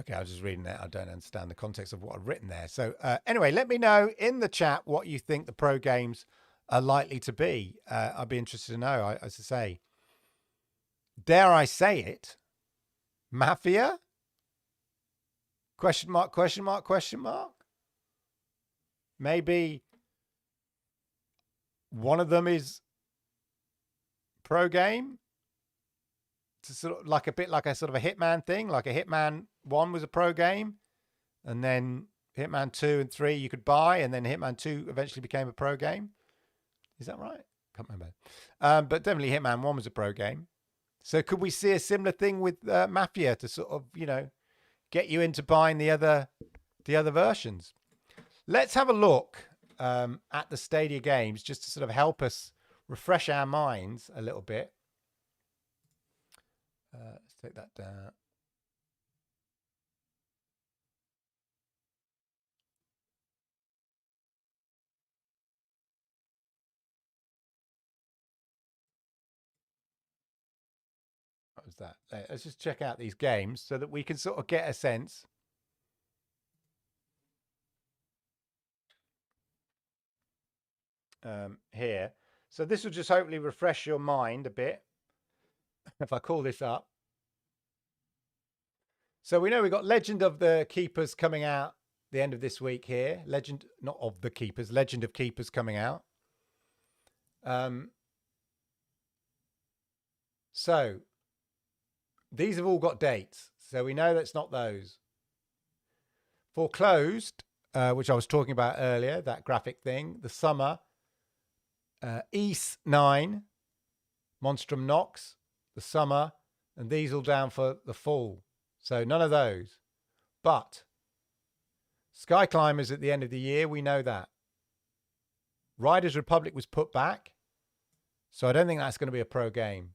Okay, I was just reading that. I don't understand the context of what I've written there. So anyway, let me know in the chat what you think the pro games are likely to be. I'd be interested to know. As I say, dare I say it, Mafia? Question mark, question mark, question mark? Maybe one of them is pro game? To sort of like a bit like a sort of a Hitman thing, like a Hitman 1 was a pro game, and then Hitman 2 and 3 you could buy, and then Hitman 2 eventually became a pro game. Is that right? Can't remember. But definitely Hitman 1 was a pro game. So could we see a similar thing with Mafia to sort of, you know, get you into buying the other versions? Let's have a look at the Stadia games just to sort of help us refresh our minds a little bit. Let's take that down. What was that? Let's just check out these games so that we can sort of get a sense. Here. So this will just hopefully refresh your mind a bit. If I call this up. So we know we've got Legend of the Keepers coming out the end of this week here. Legend, not of the Keepers, Legend of Keepers coming out. So these have all got dates. So we know that's not those. Foreclosed, which I was talking about earlier, that graphic thing, the summer. East 9, Monstrum Nox, the summer, and these all down for the fall. So none of those. But Sky Climbers at the end of the year, we know that. Riders Republic was put back. So I don't think that's going to be a pro game.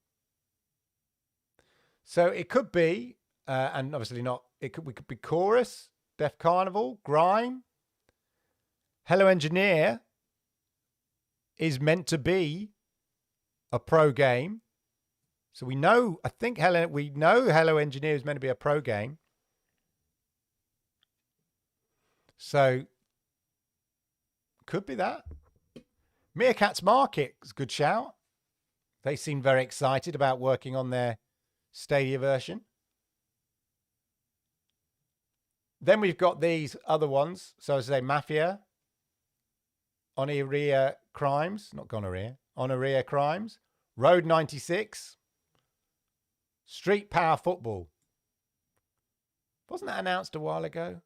So it could be, and obviously not, we could be Chorus, Death Carnival, Grime. Hello Engineer is meant to be a pro game. So we know, I think we know Hello Engineer is meant to be a pro game. So could be that. Meerkat's Market is a good shout. They seem very excited about working on their Stadia version. Then we've got these other ones. So as I say, Mafia, Honoria Crimes, not Gonorrhea, Honoria Crimes, Road 96, Street Power Football. Wasn't that announced a while ago?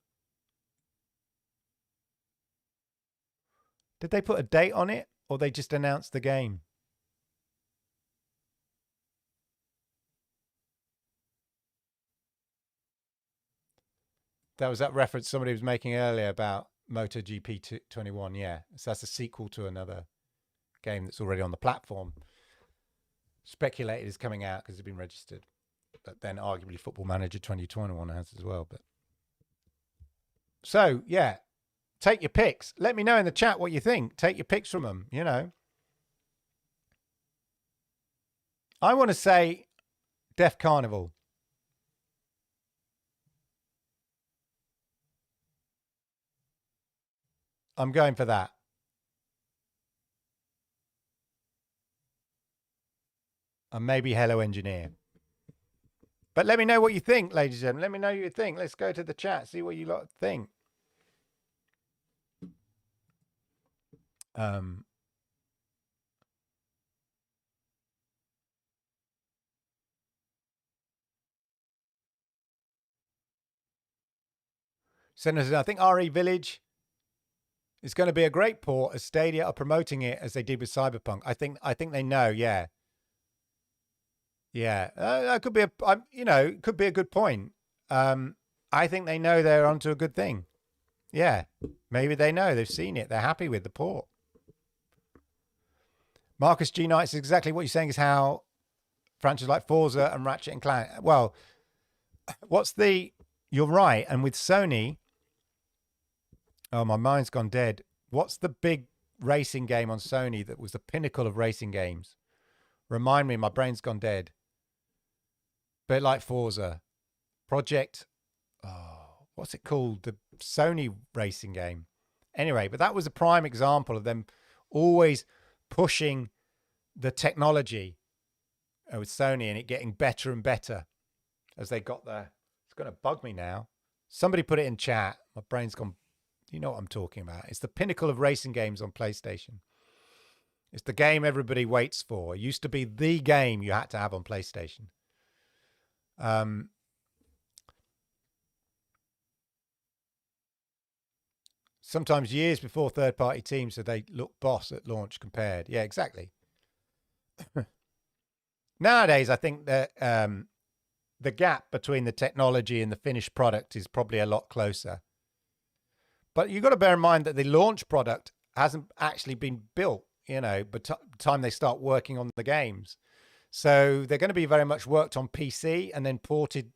Did they put a date on it, or they just announced the game? That was that reference somebody was making earlier about MotoGP 21. Yeah, so that's a sequel to another game that's already on the platform. Speculated is coming out because it's been registered, but then arguably Football Manager 2021 has as well. But so yeah, take your picks. Let me know in the chat what you think. Take your picks from them. You know, I want to say Death Carnival. I'm going for that. And maybe Hello Engineer. But let me know what you think, ladies and gentlemen. Let me know what you think. Let's go to the chat, see what you lot think. Senators, I think RE Village is going to be a great port as Stadia are promoting it as they did with Cyberpunk. I think they know, yeah. Yeah, that could be it could be a good point. I think they know they're onto a good thing. Yeah, maybe they know, they've seen it, they're happy with the port. Marcus G. Knight says exactly what you're saying is how franchises like Forza and Ratchet and Clank. Well, you're right. And with Sony, oh, my mind's gone dead. What's the big racing game on Sony that was the pinnacle of racing games? Remind me, my brain's gone dead. Bit like Forza. What's it called? The Sony racing game. Anyway, but that was a prime example of them always pushing the technology with Sony and it getting better and better as they got there. It's going to bug me now. Somebody put it in chat. My brain's gone. You know what I'm talking about. It's the pinnacle of racing games on PlayStation. It's the game everybody waits for. It used to be the game you had to have on PlayStation. Sometimes years before third-party teams, so they look boss at launch compared. Yeah, exactly. Nowadays, I think that the gap between the technology and the finished product is probably a lot closer. But you've got to bear in mind that the launch product hasn't actually been built, by the time they start working on the games. So they're going to be very much worked on PC and then ported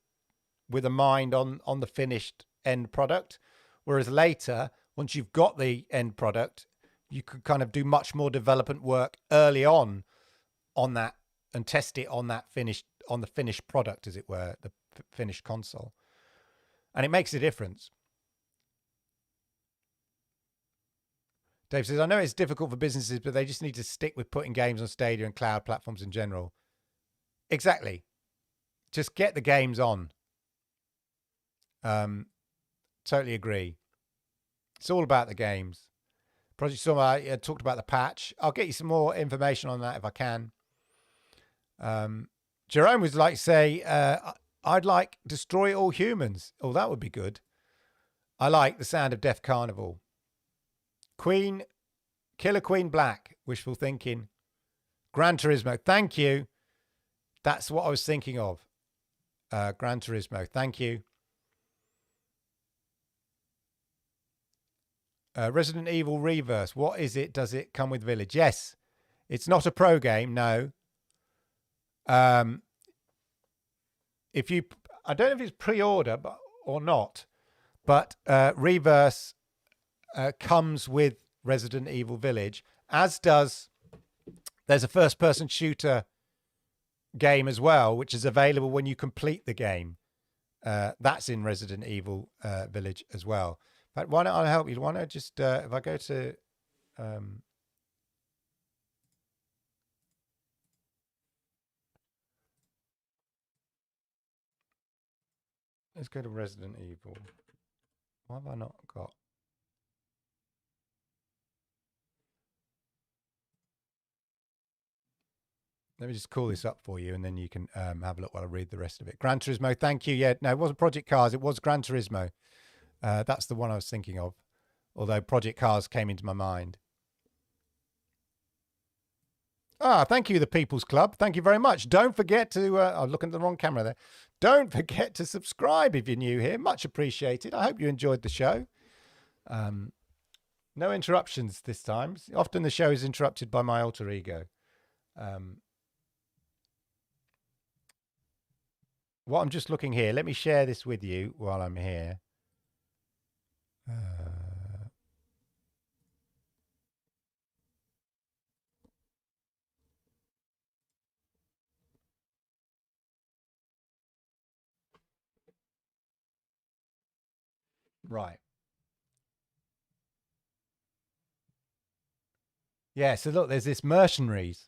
with a mind on the finished end product. Whereas later, once you've got the end product, you could kind of do much more development work early on that and test it on the finished product, as it were, the finished console. And it makes a difference. Dave says, I know it's difficult for businesses, but they just need to stick with putting games on Stadia and cloud platforms in general. Exactly. Just get the games on. Totally agree. It's all about the games. Project Summer talked about the patch. I'll get you some more information on that if I can. Jerome would like to say, I'd like Destroy All Humans. Oh, that would be good. I like the sound of Death Carnival. Killer Queen Black, wishful thinking. Gran Turismo, thank you. That's what I was thinking of. Gran Turismo, thank you. Resident Evil Reverse, what is it? Does it come with Village? Yes. It's not a pro game, no. I don't know if it's pre-order or not, but Reverse comes with Resident Evil Village, as does, there's a first-person shooter game as well, which is available when you complete the game. That's in Resident Evil Village as well. But why don't I help you? Why don't I just, if I go to... let's go to Resident Evil. Why have I not got... let me just call this up for you, and then you can have a look while I read the rest of it. Gran Turismo, thank you. Yeah, no, it wasn't Project Cars. It was Gran Turismo. That's the one I was thinking of, although Project Cars came into my mind. Ah, thank you, the People's Club. Thank you very much. Don't forget to... I'm looking at the wrong camera there. Don't forget to subscribe if you're new here. Much appreciated. I hope you enjoyed the show. No interruptions this time. Often the show is interrupted by my alter ego. What I'm just looking here. Let me share this with you while I'm here. Right. Yeah, so look, there's this Mercenaries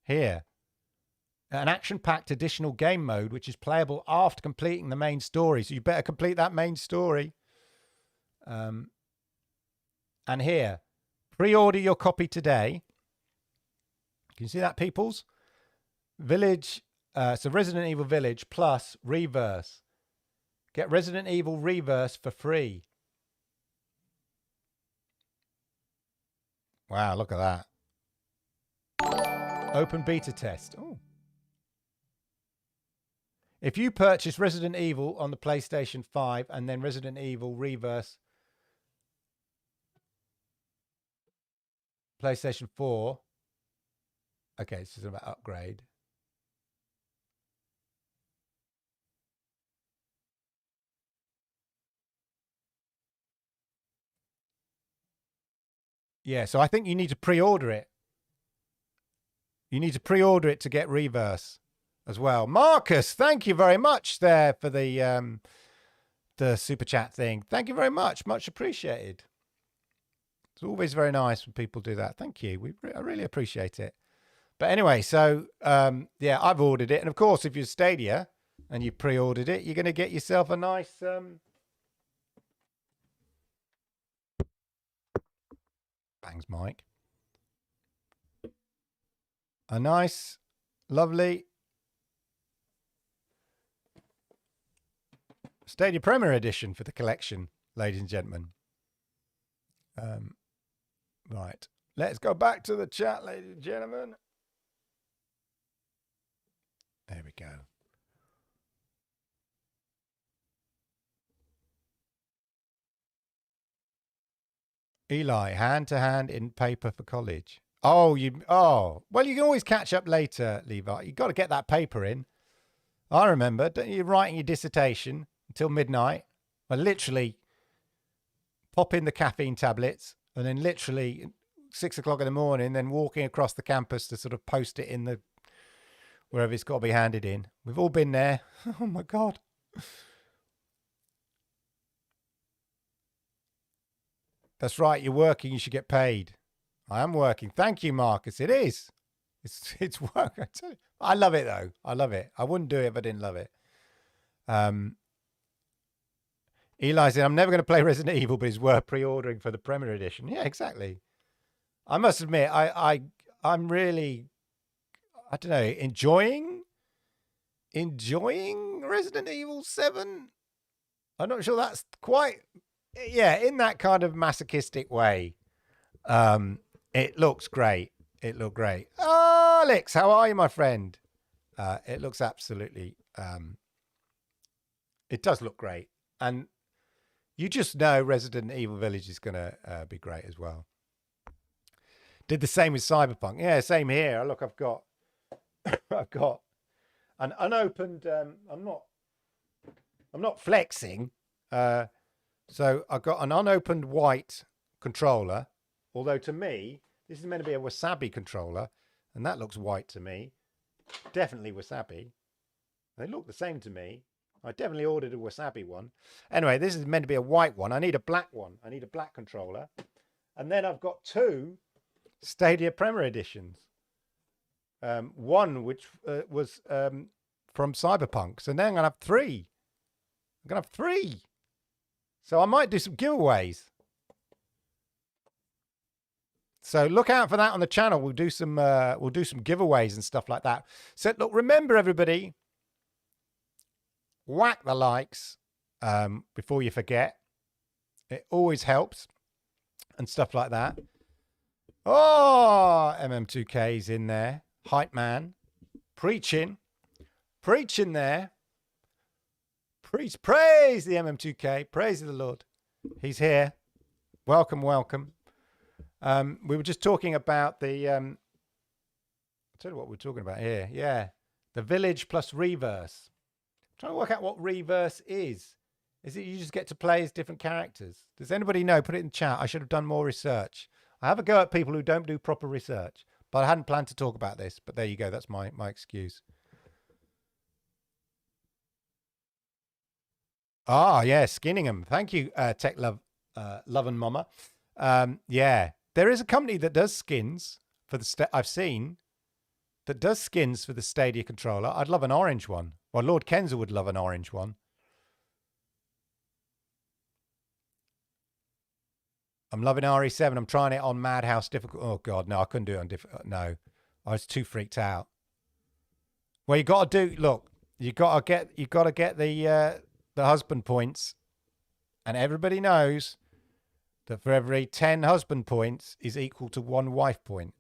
here. An action-packed additional game mode, which is playable after completing the main story. So you better complete that main story. And here, pre-order your copy today. Can you see that, peoples? Village, so Resident Evil Village plus Reverse. Get Resident Evil Reverse for free. Wow, look at that. Open beta test. Oh. If you purchase Resident Evil on the PlayStation 5 and then Resident Evil Reverse PlayStation 4. Okay, this is about upgrade. Yeah, so I think you need to pre-order it. You need to pre-order it to get Reverse as well. Marcus, thank you very much there for the super chat thing. Thank you very much. Much appreciated. It's always very nice when people do that. Thank you. I really appreciate it. But anyway, so yeah, I've ordered it. And of course, if you're Stadia and you pre-ordered it, you're going to get yourself a nice... Bangs, Mike. A nice, lovely Stadia Premier Edition for the collection, ladies and gentlemen. Right. Let's go back to the chat, ladies and gentlemen. There we go. Eli, hand to hand in paper for college. Oh, well, you can always catch up later, Levi. You've got to get that paper in. I remember, you're writing your dissertation until midnight. I literally pop in the caffeine tablets and then literally 6 o'clock in the morning, then walking across the campus to sort of post it in the wherever it's got to be handed in. We've all been there. Oh my God. That's right. You're working. You should get paid. I am working. Thank you, Marcus. It is. It's work. I tell you. I love it though. I love it. I wouldn't do it if I didn't love it. Eli said, I'm never going to play Resident Evil, but it's worth pre-ordering for the Premier Edition. Yeah, exactly. I must admit, I'm really, I don't know, enjoying Resident Evil 7. I'm not sure that's quite, yeah, in that kind of masochistic way. It looks great. It looked great. Oh, Alex, how are you, my friend? It looks absolutely, it does look great. And you just know Resident Evil Village is going to be great as well. Did the same with Cyberpunk. Yeah, same here. Look, I've got an unopened, I'm not flexing. So I've got an unopened white controller, although to me, this is meant to be a wasabi controller, and that looks white to me. Definitely wasabi. They look the same to me. I definitely ordered a wasabi one. Anyway, this is meant to be a white one. I need a black one. I need a black controller. And then I've got 2 Stadia Premier Editions. One which was from Cyberpunk. So now I'm going to have 3. I'm going to have 3. So I might do some giveaways. So look out for that on the channel. We'll do some giveaways and stuff like that. So look, remember everybody, whack the likes before you forget. It always helps and stuff like that. Oh, MM2K's in there. Hype man. Preaching there. Praise the MM2K. Praise the Lord. He's here. Welcome. We were just talking about the, I'll tell you what we're talking about here. Yeah. The village plus reverse. I'm trying to work out what reverse is. Is it you just get to play as different characters? Does anybody know? Put it in the chat. I should have done more research. I have a go at people who don't do proper research, but I hadn't planned to talk about this. But there you go. That's my excuse. Ah, yeah, skinning them. Thank you, Tech Love and Mama. Yeah, there is a company that does skins for the I've seen that does skins for the Stadia controller. I'd love an orange one. Well, Lord Kenza would love an orange one. I'm loving RE7. I'm trying it on Madhouse difficult. Oh God, no, I couldn't do it on difficult. No, I was too freaked out. Well, you got to do. Look, you got to get the husband points, and everybody knows that for every 10 husband points is equal to 1 wife point.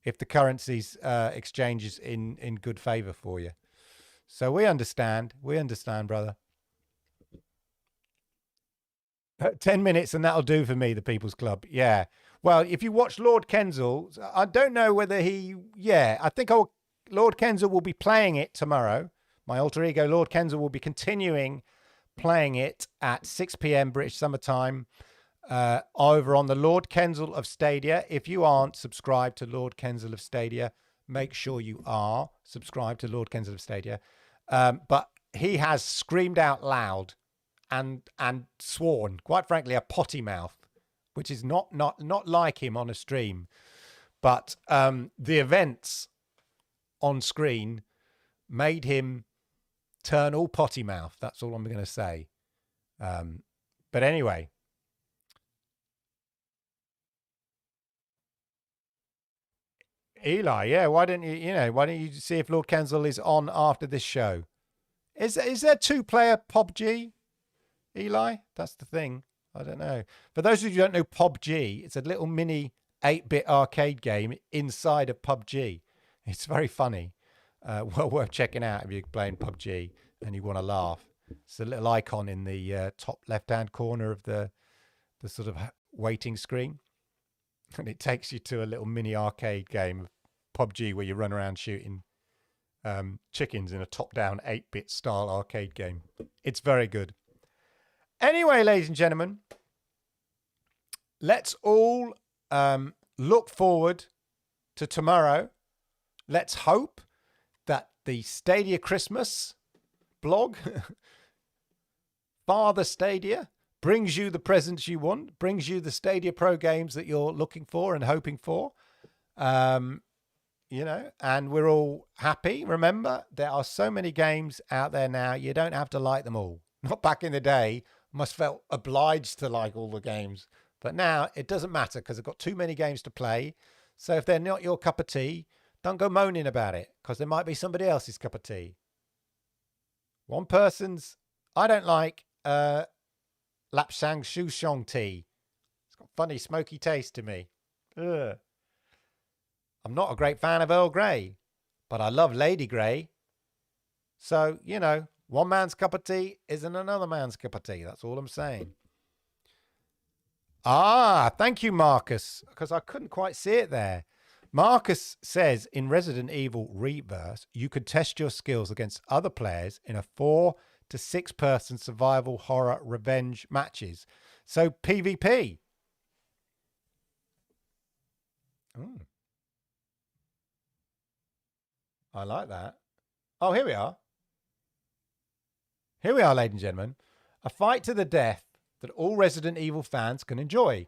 If the currency's exchanges in good favor for you. So we understand, brother. 10 minutes and that'll do for me, the People's Club. Yeah. Well, if you watch Lord Kensal, I don't know whether I think Lord Kensal will be playing it tomorrow. My alter ego, Lord Kensal, will be continuing playing it at 6 p.m. British Summer Time over on the Lord Kensal of Stadia. If you aren't subscribed to Lord Kensal of Stadia, make sure you are subscribed to Lord Kensal of Stadia. But he has screamed out loud and sworn, quite frankly, a potty mouth, which is not like him on a stream. But the events on screen made him turn all potty mouth. That's all I'm going to say. But anyway. Eli, yeah, why don't you see if Lord Kensal is on after this show? Is there 2-player PUBG? Eli, that's the thing. I don't know. For those of you who don't know PUBG, it's a little mini 8-bit arcade game inside of PUBG. It's very funny. Well worth checking out if you're playing PUBG and you want to laugh. It's a little icon in the top left-hand corner of the sort of waiting screen. And it takes you to a little mini arcade game of PUBG where you run around shooting chickens in a top-down 8-bit style arcade game. It's very good. Anyway, ladies and gentlemen, let's all look forward to tomorrow. Let's hope that the Stadia Christmas blog, Father Stadia, brings you the presents you want, brings you the Stadia Pro games that you're looking for and hoping for. And we're all happy. Remember, there are so many games out there now, you don't have to like them all. Not back in the day. Must felt obliged to like all the games. But now it doesn't matter because I've got too many games to play. So if they're not your cup of tea, don't go moaning about it because there might be somebody else's cup of tea. One person's, I don't like Lapsang Shushong tea. It's got funny smoky taste to me. Ugh. I'm not a great fan of Earl Grey, but I love Lady Grey. So, one man's cup of tea isn't another man's cup of tea. That's all I'm saying. Ah, thank you, Marcus, because I couldn't quite see it there. Marcus says in Resident Evil Reverse, you could test your skills against other players in a 4 to 6 person survival horror revenge matches. So PvP. I like that. Oh, here we are. Here we are, ladies and gentlemen. A fight to the death that all Resident Evil fans can enjoy.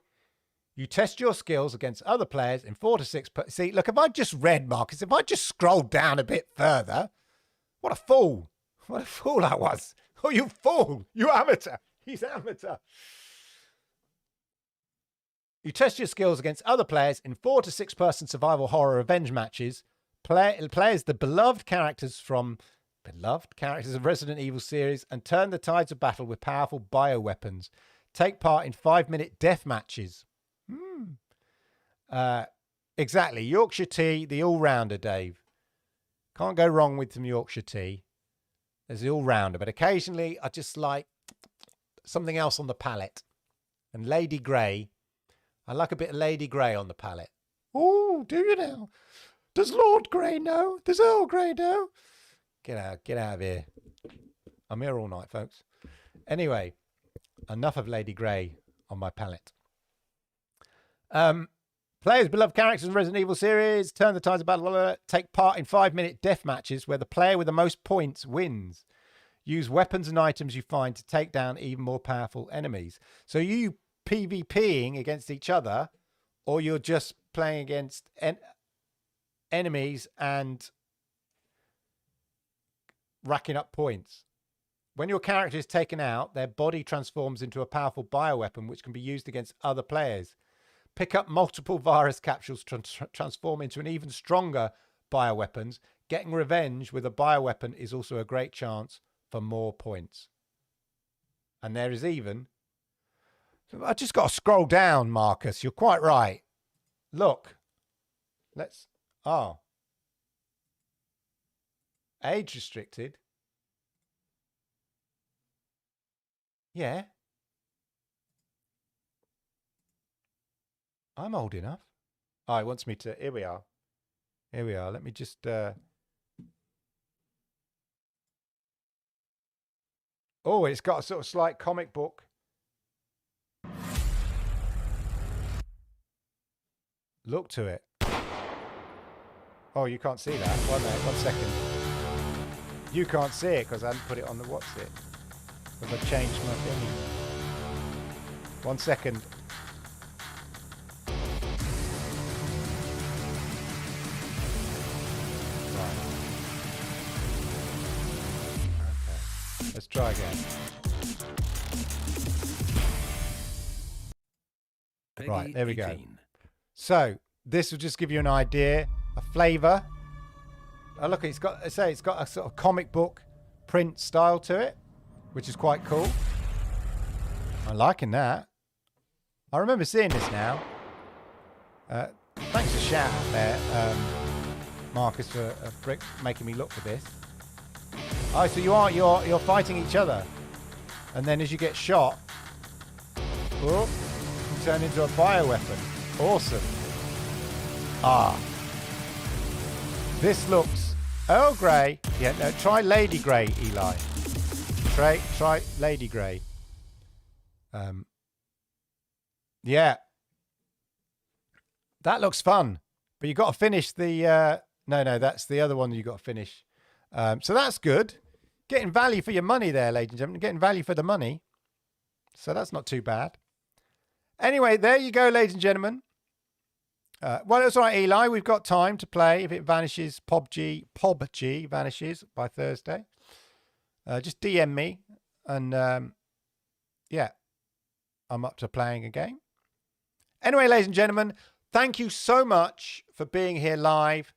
You test your skills against other players in 4 to 6... See, look, if I just read, Marcus, if I just scrolled down a bit further... What a fool. What a fool I was. Oh, you fool. You amateur. He's amateur. You test your skills against other players in 4 to 6 person survival horror revenge matches. Players the beloved characters of Resident Evil series and turn the tides of battle with powerful bioweapons. Take part in 5-minute death matches. Exactly. Yorkshire tea, the all-rounder, Dave. Can't go wrong with some Yorkshire tea. There's the all-rounder, but occasionally I just like something else on the palate. And Lady Grey. I like a bit of Lady Grey on the palate. Oh, do you now? Does Lord Grey know? Does Earl Grey know? Get out of here. I'm here all night, folks. Anyway, enough of Lady Grey on my palate. Players beloved characters in Resident Evil series turn the tides of battle. Take part in 5-minute death matches where the player with the most points wins. Use weapons and items you find to take down even more powerful enemies. So you PvPing against each other, or you're just playing against enemies and racking up points. When your character is taken out, their body transforms into a powerful bioweapon which can be used against other players. Pick up multiple virus capsules to transform into an even stronger bioweapons. Getting revenge with a bioweapon is also a great chance for more points. And there is even... I just got to scroll down, Marcus. You're quite right. Look. Let's... Oh. Age restricted. Yeah. I'm old enough. Oh, it wants me to... Here we are. Here we are. Let me just... Oh, it's got a sort of slight comic book. Look to it. Oh, you can't see that. 1 minute, 1 second. You can't see it because I haven't put it on the what's it. Because I've changed my thing. 1 second. Let's try again. Right, there we go. So this will just give you an idea, a flavour. Oh, look, it's got a sort of comic book print style to it, which is quite cool. I'm liking that. I remember seeing this now. Thanks for shout out there, Marcus, for making me look for this. Oh, so you're fighting each other, and then as you get shot, you turn into a bioweapon. Awesome. Ah, this looks Earl Grey. Yeah, no, try Lady Grey, Eli. Try Lady Grey. Yeah, that looks fun, but you got to finish the. No, that's the other one you got to finish. So that's good. Getting value for your money there, ladies and gentlemen. Getting value for the money. So that's not too bad. Anyway, there you go, ladies and gentlemen. Well, it's all right, Eli. We've got time to play. If it vanishes, POBG vanishes by Thursday. Just DM me. And, yeah, I'm up to playing a game. Anyway, ladies and gentlemen, thank you so much for being here live.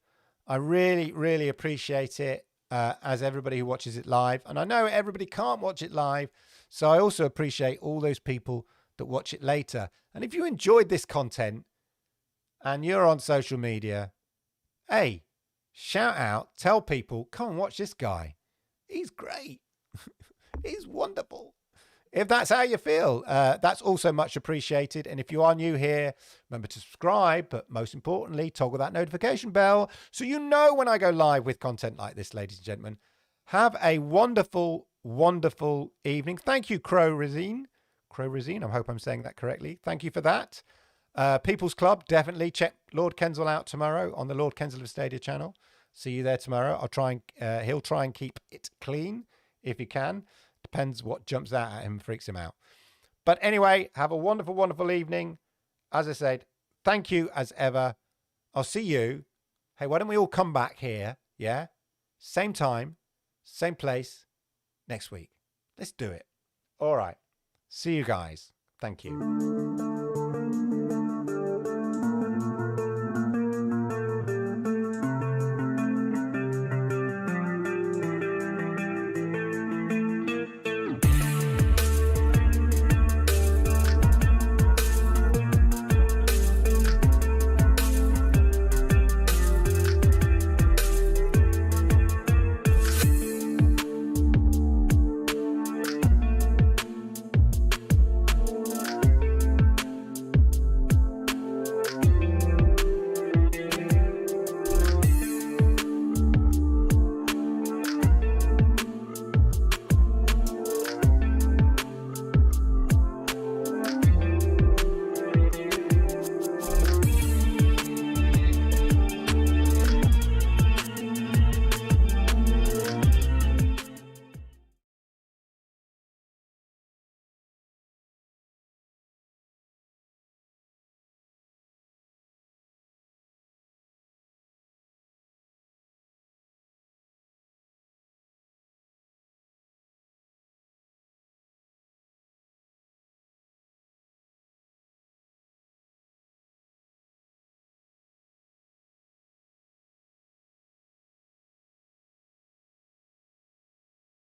I really, really appreciate it, as everybody who watches it live. And I know everybody can't watch it live, so I also appreciate all those people that watch it later. And if you enjoyed this content and you're on social media, hey, shout out, tell people, come and watch this guy. He's great. He's wonderful. If that's how you feel, that's also much appreciated. And if you are new here, remember to subscribe, but most importantly, toggle that notification bell so you know when I go live with content like this, ladies and gentlemen. Have a wonderful, wonderful evening. Thank you, Crow Razine. I hope I'm saying that correctly. Thank you for that. People's Club, definitely check Lord Kensal out tomorrow on the Lord Kensal of Stadia channel. See you there tomorrow. I'll try and he'll try and keep it clean if he can. Depends what jumps out at him, freaks him out. But anyway, have a wonderful, wonderful evening. As I said, thank you as ever. I'll see you. Hey, why don't we all come back here? Yeah? Same time, same place next week. Let's do it. All right. See you guys. Thank you.